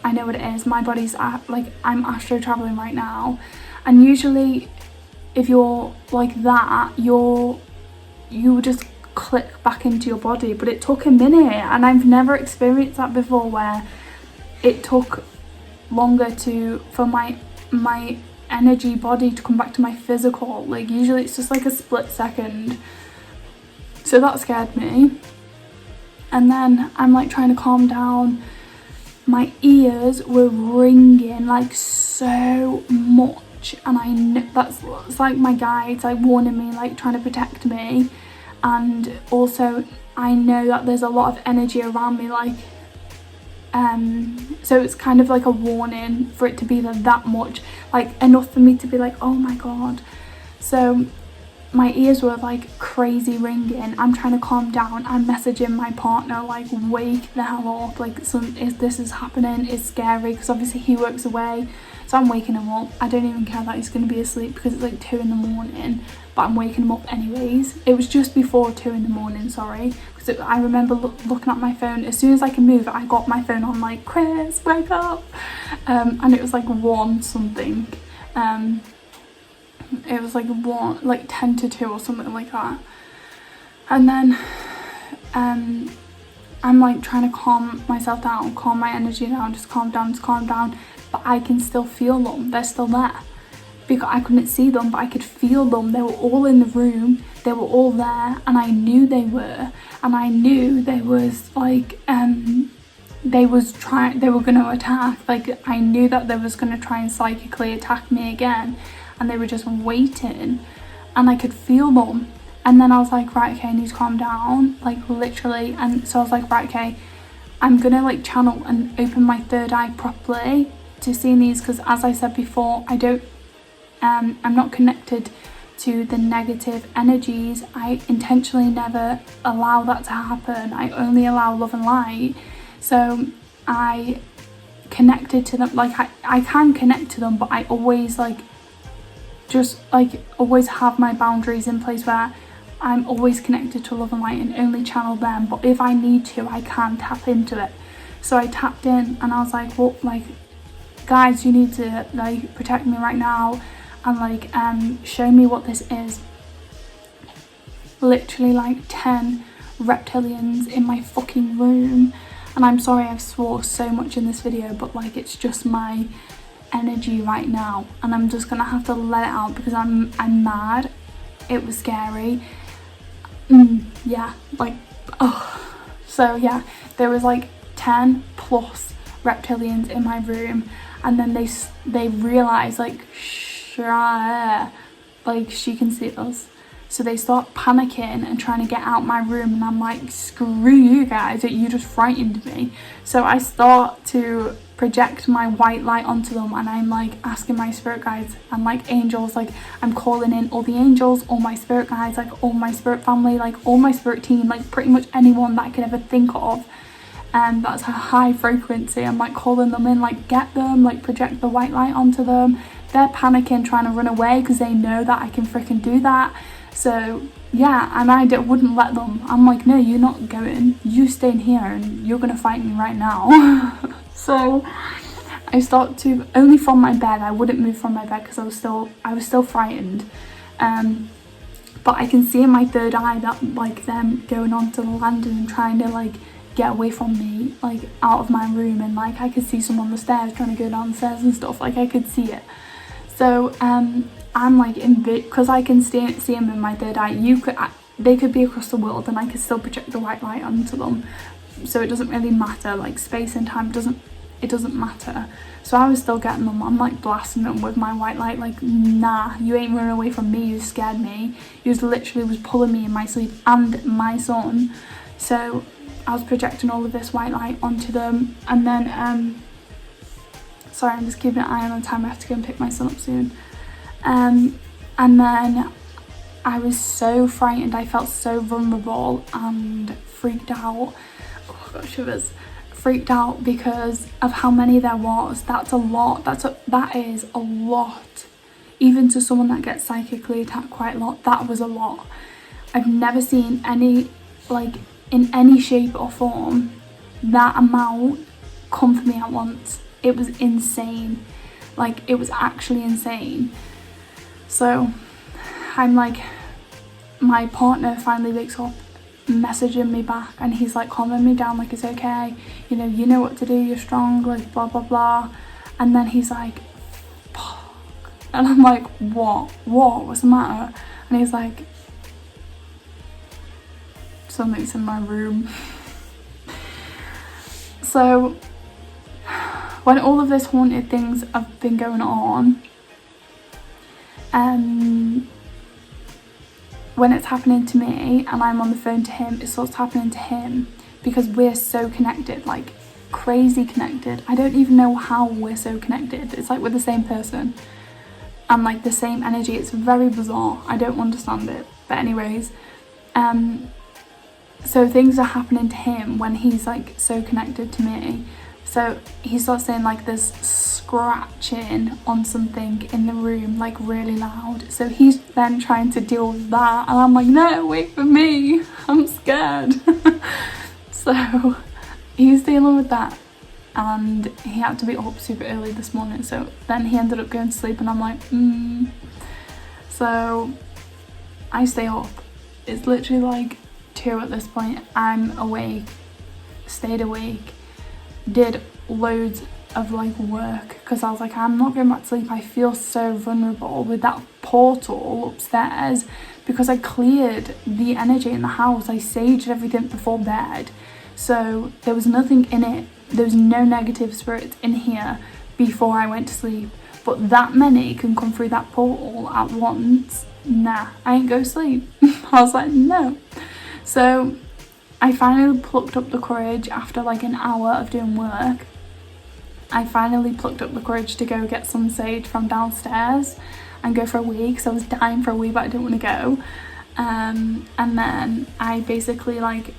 S1: I know what it is. My body's like, I'm astro traveling right now. And usually if you're like that, you just click back into your body, but it took a minute, and I've never experienced that before, where it took longer for my energy body to come back to my physical. Like usually it's just like a split second. So that scared me. And then I'm like trying to calm down. My ears were ringing like so much, and I know that's like my guides like warning me, like trying to protect me. And also I know that there's a lot of energy around me, like so it's kind of like a warning for it to be that much, like enough for me to be like, oh my god. So my ears were like crazy ringing. I'm trying to calm down. I'm messaging my partner like, wake the hell up, like this is happening, it's scary, because obviously he works away. So I'm waking him up. I don't even care that he's going to be asleep because it's like 2 a.m, but I'm waking him up anyways. It was just before 2 a.m, sorry, because I remember looking at my phone. As soon as I can move, I got my phone on like, Chris, wake up. And it was like 1 something. It was like 10 to 2 or something like that. And then I'm like trying to calm myself down, calm my energy down, just calm down, but I can still feel them. They're still there, because I couldn't see them, but I could feel them. They were all in the room, they were all there, and I knew they were, and I knew they was like they were going to attack. Like I knew that they was going to try and psychically attack me again, and they were just waiting, and I could feel them. And then I was like, right, okay, I need to calm down, like literally. And so I was like, right, okay, I'm gonna like channel and open my third eye properly to see these, because as I said before, I'm not connected to the negative energies. I intentionally never allow that to happen. I only allow love and light. So I connected to them. Like I can connect to them, but I always like just like always have my boundaries in place where I'm always connected to love and light and only channel them. But if I need to, I can tap into it. So I tapped in and I was like, well, like, guys, you need to like protect me right now and like show me what this is. Literally like 10 reptilians in my fucking room. And I'm sorry I've swore so much in this video, but like it's just my energy right now, and I'm just gonna have to let it out because I'm mad. It was scary. Yeah, like, oh. So yeah, there was like 10 plus reptilians in my room, and then they realized like she can see us. So they start panicking and trying to get out my room, and I'm like, screw you guys, you just frightened me. So I start to project my white light onto them, and I'm like asking my spirit guides and like angels, like I'm calling in all the angels, all my spirit guides, like all my spirit family, like all my spirit team, like pretty much anyone that I could ever think of. And that's a high frequency. I'm like calling them in, like get them, like project the white light onto them. They're panicking, trying to run away because they know that I can freaking do that. So yeah, and I wouldn't let them. I'm like, no, you're not going. You stay in here and you're gonna fight me right now. So I start to, only from my bed, I wouldn't move from my bed because I was still frightened. But I can see in my third eye that like them going onto the landing and trying to like get away from me, like out of my room, and like I could see someone on the stairs trying to go downstairs and stuff, like I could see it. So I'm like because I can see them in my third eye. They could be across the world and I could still project the white light onto them. So it doesn't really matter, like space and time doesn't matter. So I was still getting them. I'm like blasting them with my white light, like, nah, you ain't running away from me, you scared me. You literally was pulling me in my sleep and my son. So I was projecting all of this white light onto them, and then sorry, I'm just keeping an eye on the time, I have to go and pick my son up soon. And then I was so frightened, I felt so vulnerable and freaked out. Oh, I've got shivers. Freaked out because of how many there was. That's a lot. That is a lot. Even to someone that gets psychically attacked quite a lot, that was a lot. I've never seen any, like, in any shape or form, that amount come for me at once. It was insane. Like, it was actually insane. So I'm like, my partner finally wakes up, messaging me back, and he's like calming me down, like it's okay, you know what to do, you're strong, like blah blah blah. And then he's like, fuck. And I'm like, what's the matter? And he's like, something's in my room. So when all of this haunted things have been going on, when it's happening to me and I'm on the phone to him, it starts happening to him because we're so connected, like crazy connected. I don't even know how we're so connected. It's like we're the same person and like the same energy. It's very bizarre. I don't understand it. But anyways, so things are happening to him when he's like so connected to me. So he starts saying like there's scratching on something in the room, like really loud. So he's then trying to deal with that, and I'm like, no, wait for me, I'm scared. So he's dealing with that, and he had to be up super early this morning. So then he ended up going to sleep, and I'm like, So I stay up. It's literally like 2 at this point. I'm awake, stayed awake, did loads of like work because I was like, I'm not going back to sleep. I feel so vulnerable with that portal upstairs because I cleared the energy in the house. I saged everything before bed, so there was nothing in it. There was no negative spirits in here before I went to sleep. But that many can come through that portal at once. Nah, I ain't go to sleep. I was like, no. So I finally plucked up the courage after like an hour of doing work. I finally plucked up the courage to go get some sage from downstairs and go for a wee, because I was dying for a wee but I didn't want to go. And then I basically like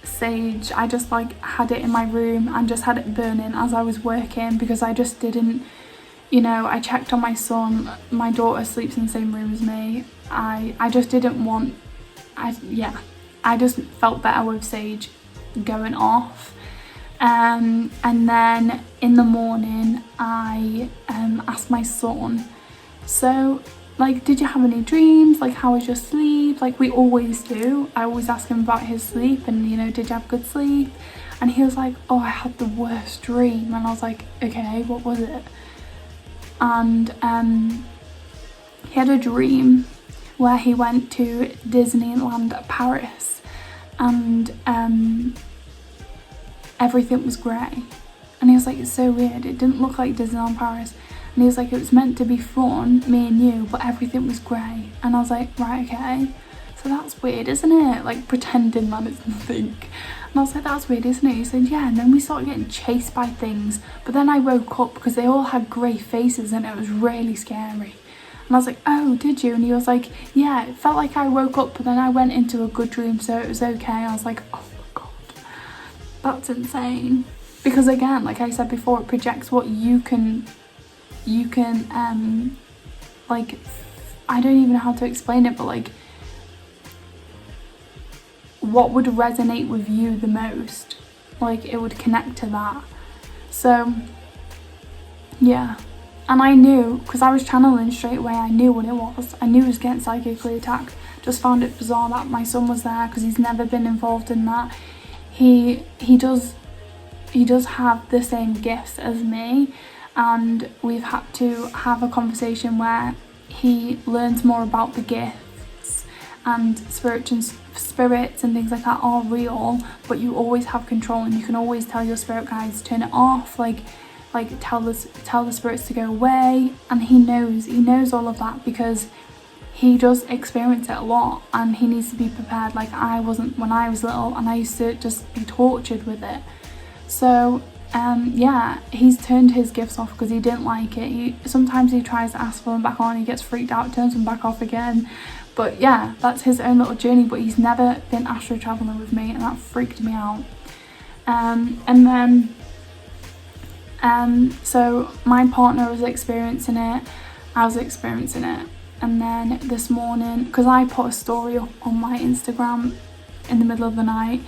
S1: sage. I just like had it in my room and just had it burning as I was working, because I just didn't, you know, I checked on my son. My daughter sleeps in the same room as me. I just didn't want, I just felt better with sage going off. And then in the morning I asked my son, so like, did you have any dreams? Like, how was your sleep? Like we always do. I always ask him about his sleep and, you know, did you have good sleep? And he was like, oh, I had the worst dream. And I was like, okay, what was it? And he had a dream where he went to Disneyland Paris, and everything was grey. And he was like, it's so weird, it didn't look like Disneyland Paris. And he was like, it was meant to be fun, me and you, but everything was grey. And I was like, right, okay, so that's weird, isn't it? Like pretending that it's nothing. And I was like, that's weird, isn't it? He said, yeah. And then we started getting chased by things, but then I woke up because they all had grey faces and it was really scary. And I was like, oh, did you? And he was like, yeah, it felt like I woke up, but then I went into a good dream, so it was okay. I was like, oh my god, that's insane. Because again, like I said before, it projects what you can like, I don't even know how to explain it, but like, what would resonate with you the most, like it would connect to that. So yeah. And I knew, because I was channeling straight away, I knew what it was. I knew he was getting psychically attacked. Just found it bizarre that my son was there, because he's never been involved in that. He does have the same gifts as me, and we've had to have a conversation where he learns more about the gifts, and spirits and things like that are real, but you always have control, and you can always tell your spirit guides turn it off, like tell the spirits to go away. And he knows all of that, because he does experience it a lot, and he needs to be prepared. Like I wasn't when I was little, and I used to just be tortured with it. So yeah, he's turned his gifts off because he didn't like it. Sometimes he tries to ask for them back on, he gets freaked out, turns them back off again. But yeah, that's his own little journey. But he's never been astral traveling with me, and that freaked me out. And then so my partner was experiencing it, I was experiencing it. And then this morning, because I put a story up on my Instagram in the middle of the night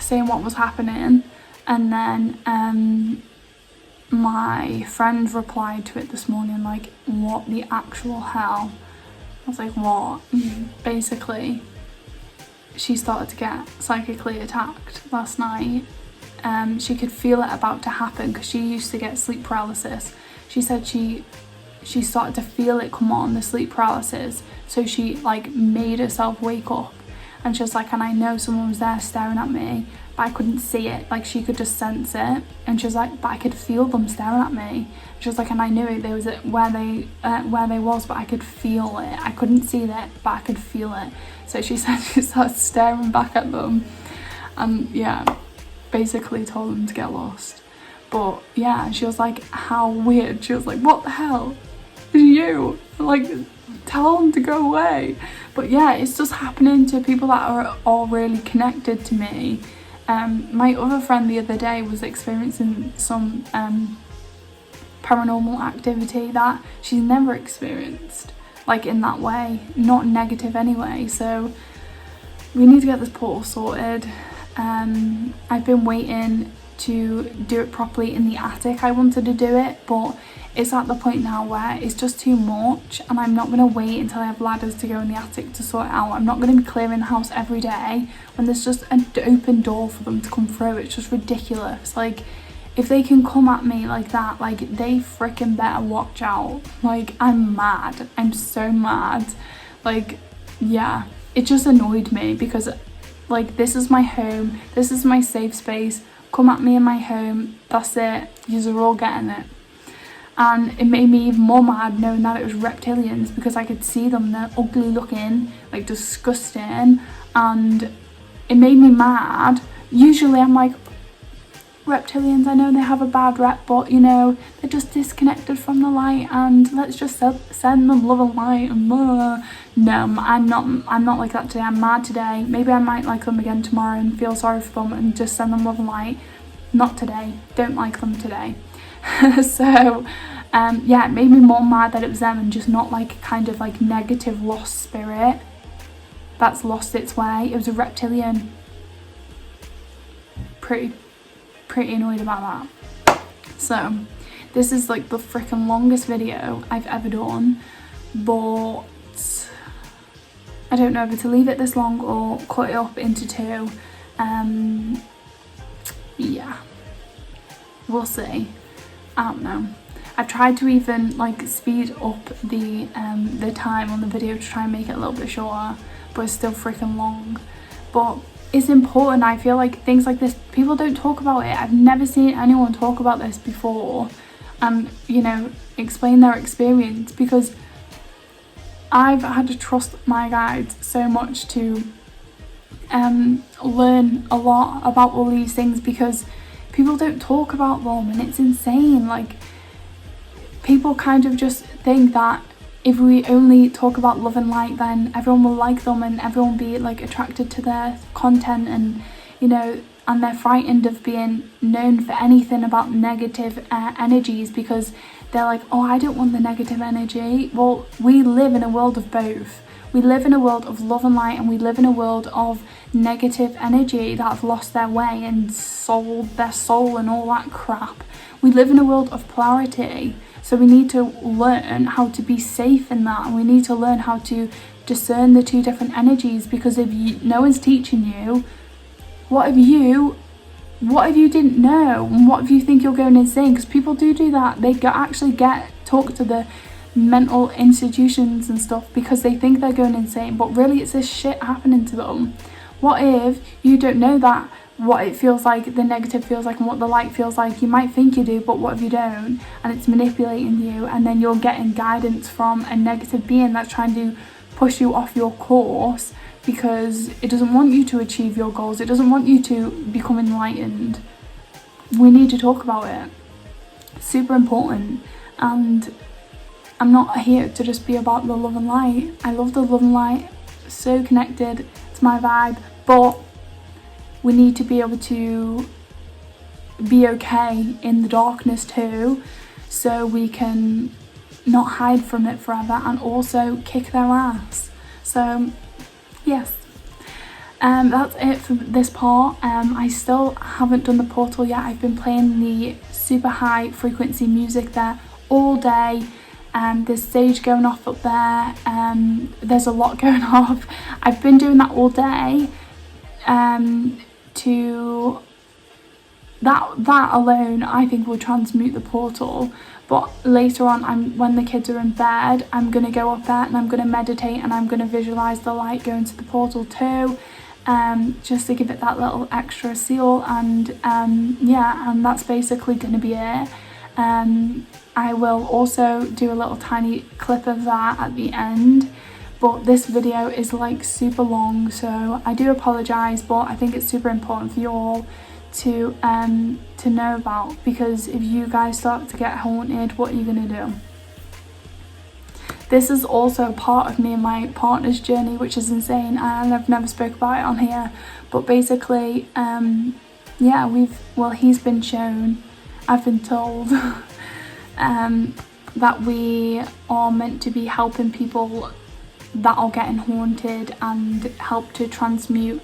S1: saying what was happening, and then my friend replied to it this morning like, what the actual hell? I was like, what? Basically, she started to get psychically attacked last night. She could feel it about to happen, because she used to get sleep paralysis. She said she started to feel it come on, the sleep paralysis, so she like made herself wake up. And she was like, and I know someone was there staring at me, but I couldn't see it. Like she could just sense it. And she was like, but I could feel them staring at me. She was like, and I knew it. There was where they was, but I could feel it. I couldn't see it, but I could feel it. So she said she started staring back at them, and yeah, basically told them to get lost. But yeah, she was like, how weird. She was like, what the hell is you? Like, tell them to go away. But yeah, it's just happening to people that are all really connected to me. My other friend the other day was experiencing some paranormal activity that she's never experienced, like in that way, not negative anyway. So we need to get this portal sorted. I've been waiting to do it properly in the attic. I wanted to do it, but it's at the point now where it's just too much, and I'm not going to wait until I have ladders to go in the attic to sort it out. I'm not going to be clearing the house every day when there's just an open door for them to come through. It's just ridiculous. Like, if they can come at me like that, like, they freaking better watch out. Like, I'm mad. I'm so mad. Like, yeah, it just annoyed me because, like, this is my home. This is my safe space. Come at me in my home. That's it. You're all getting it. And it made me even more mad knowing that it was reptilians, because I could see them. They're ugly looking, like disgusting, and it made me mad. Usually I'm like, reptilians, I know they have a bad rep, but you know, they're just disconnected from the light, and let's just send them love and light and no, I'm not like that today. I'm mad today. Maybe I might like them again tomorrow and feel sorry for them and just send them love and light. Not today. Don't like them today. So yeah, it made me more mad that it was them and just not like kind of like negative lost spirit that's lost its way. It was a reptilian. Pretty annoyed about that. So this is like the freaking longest video I've ever done, but I don't know whether to leave it this long or cut it up into 2. Yeah, we'll see. I don't know. I've tried to even like speed up the time on the video to try and make it a little bit shorter, but it's still freaking long. But it's important. I feel like things like this, people don't talk about it. I've never seen anyone talk about this before and, you know, explain their experience, because I've had to trust my guides so much to learn a lot about all these things, because people don't talk about them, and it's insane. Like, people kind of just think that if we only talk about love and light, then everyone will like them and everyone will be like attracted to their content, and you know, and they're frightened of being known for anything about negative energies, because they're like, oh, I don't want the negative energy. Well, we live in a world of both. We live in a world of love and light, and we live in a world of negative energy that have lost their way and sold their soul and all that crap. We live in a world of polarity. So we need to learn how to be safe in that, and we need to learn how to discern the 2 different energies, because if no one's teaching you, what if you didn't know, and what if you think you're going insane? Because people do that. They actually talk to the mental institutions and stuff because they think they're going insane, but really it's this shit happening to them. What if you don't know that what it feels like, the negative feels like, and what the light feels like? You might think you do, but what if you don't, and it's manipulating you, and then you're getting guidance from a negative being that's trying to push you off your course because it doesn't want you to achieve your goals, it doesn't want you to become enlightened. We need to talk about it. It's super important. And I'm not here to just be about the love and light. I love the love and light, so connected, it's my vibe, but we need to be able to be okay in the darkness too, so we can not hide from it forever and also kick their ass. So yes, that's it for this part. I still haven't done the portal yet. I've been playing the super high frequency music there all day. There's sage going off up there. There's a lot going off. I've been doing that all day. To that alone, I think will transmute the portal. But later on, when the kids are in bed, I'm gonna go up there and I'm gonna meditate, and I'm gonna visualize the light going to the portal too, just to give it that little extra seal. And yeah, and that's basically gonna be it. I will also do a little tiny clip of that at the end. But this video is like super long, so I do apologise, but I think it's super important for you all to know about, because if you guys start to get haunted, what are you gonna do? This is also part of me and my partner's journey, which is insane, and I've never spoke about it on here. But basically, yeah, he's been shown, I've been told that we are meant to be helping people that are getting haunted and help to transmute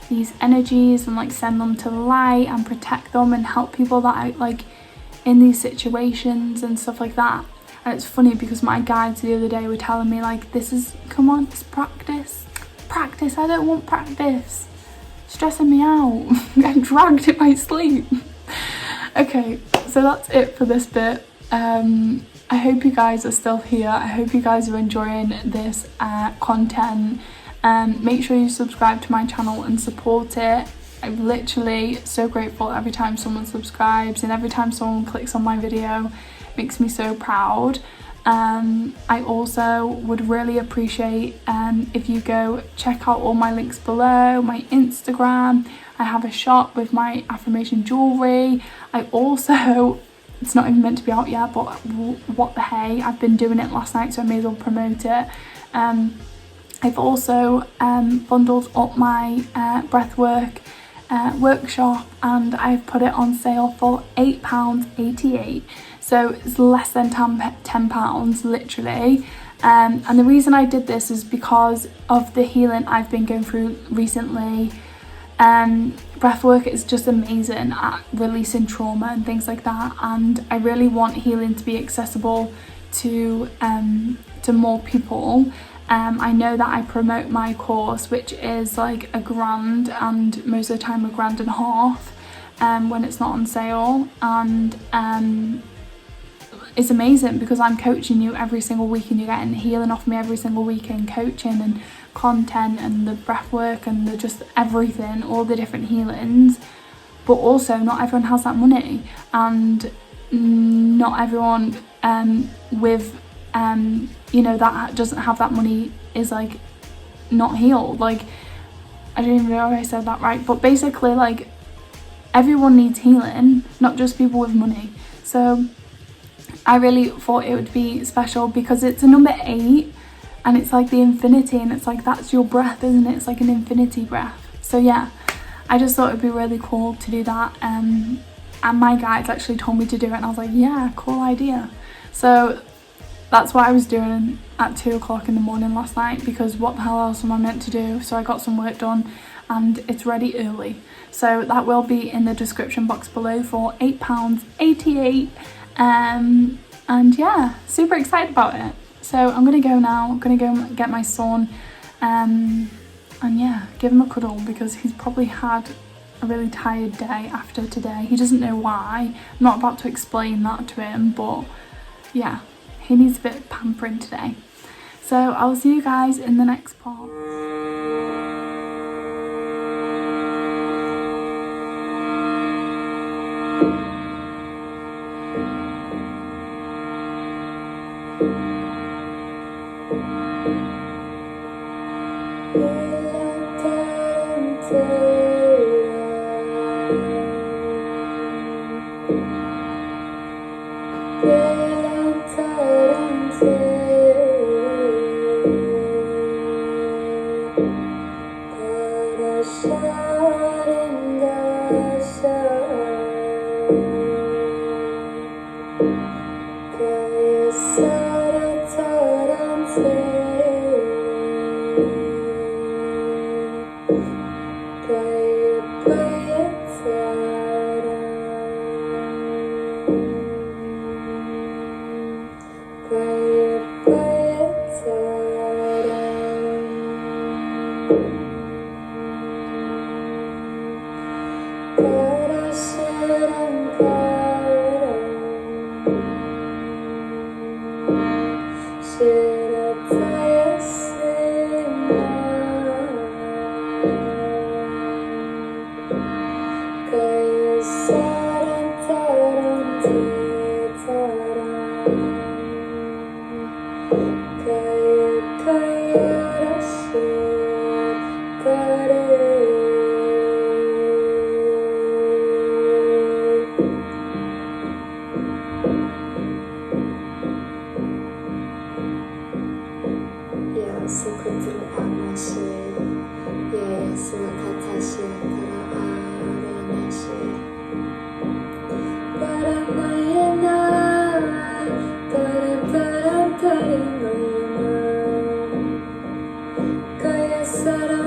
S1: these energies and like send them to the light and protect them and help people that are like in these situations and stuff like that. And it's funny because my guides the other day were telling me like, come on, it's practice, I don't want practice, stressing me out, getting dragged in my sleep. Okay, so that's it for this bit. I hope you guys are still here. I hope you guys are enjoying this content. Make sure you subscribe to my channel and support it. I'm literally so grateful every time someone subscribes and every time someone clicks on my video. It makes me so proud. I also would really appreciate if you go check out all my links below, my Instagram. I have a shop with my affirmation jewellery. I also, it's not even meant to be out yet, but what the hey, I've been doing it last night, so I may as well promote it. I've also bundled up my breathwork workshop, and I've put it on sale for £8.88, so it's less than £10 literally. And the reason I did this is because of the healing I've been going through recently. Breathwork is just amazing at releasing trauma and things like that, and I really want healing to be accessible to more people. I know that I promote my course, which is like £1,000 and most of the time £1,500 when it's not on sale, and it's amazing because I'm coaching you every single week and you're getting healing off me every single week, and coaching and content and the breath work and the just everything, all the different healings. But also not everyone has that money, and not everyone with you know, that doesn't have that money is like not healed. Like, I don't even know if I said that right, but basically like everyone needs healing, not just people with money. So I really thought it would be special because it's a number 8 and it's like the infinity, and it's like that's your breath, isn't it? It's like an infinity breath. So yeah, I just thought it'd be really cool to do that, and my guides actually told me to do it, and I was like, yeah, cool idea. So that's what I was doing at 2 o'clock in the morning last night, because what the hell else am I meant to do? So I got some work done and it's ready early. So that will be in the description box below for £8.88. And yeah, super excited about it. So I'm gonna go now. I'm gonna go get my son and yeah, give him a cuddle because he's probably had a really tired day after today. He doesn't know why. I'm not about to explain that to him, but yeah, he needs a bit of pampering today. So I'll see you guys in the next part.
S2: Kaya sarap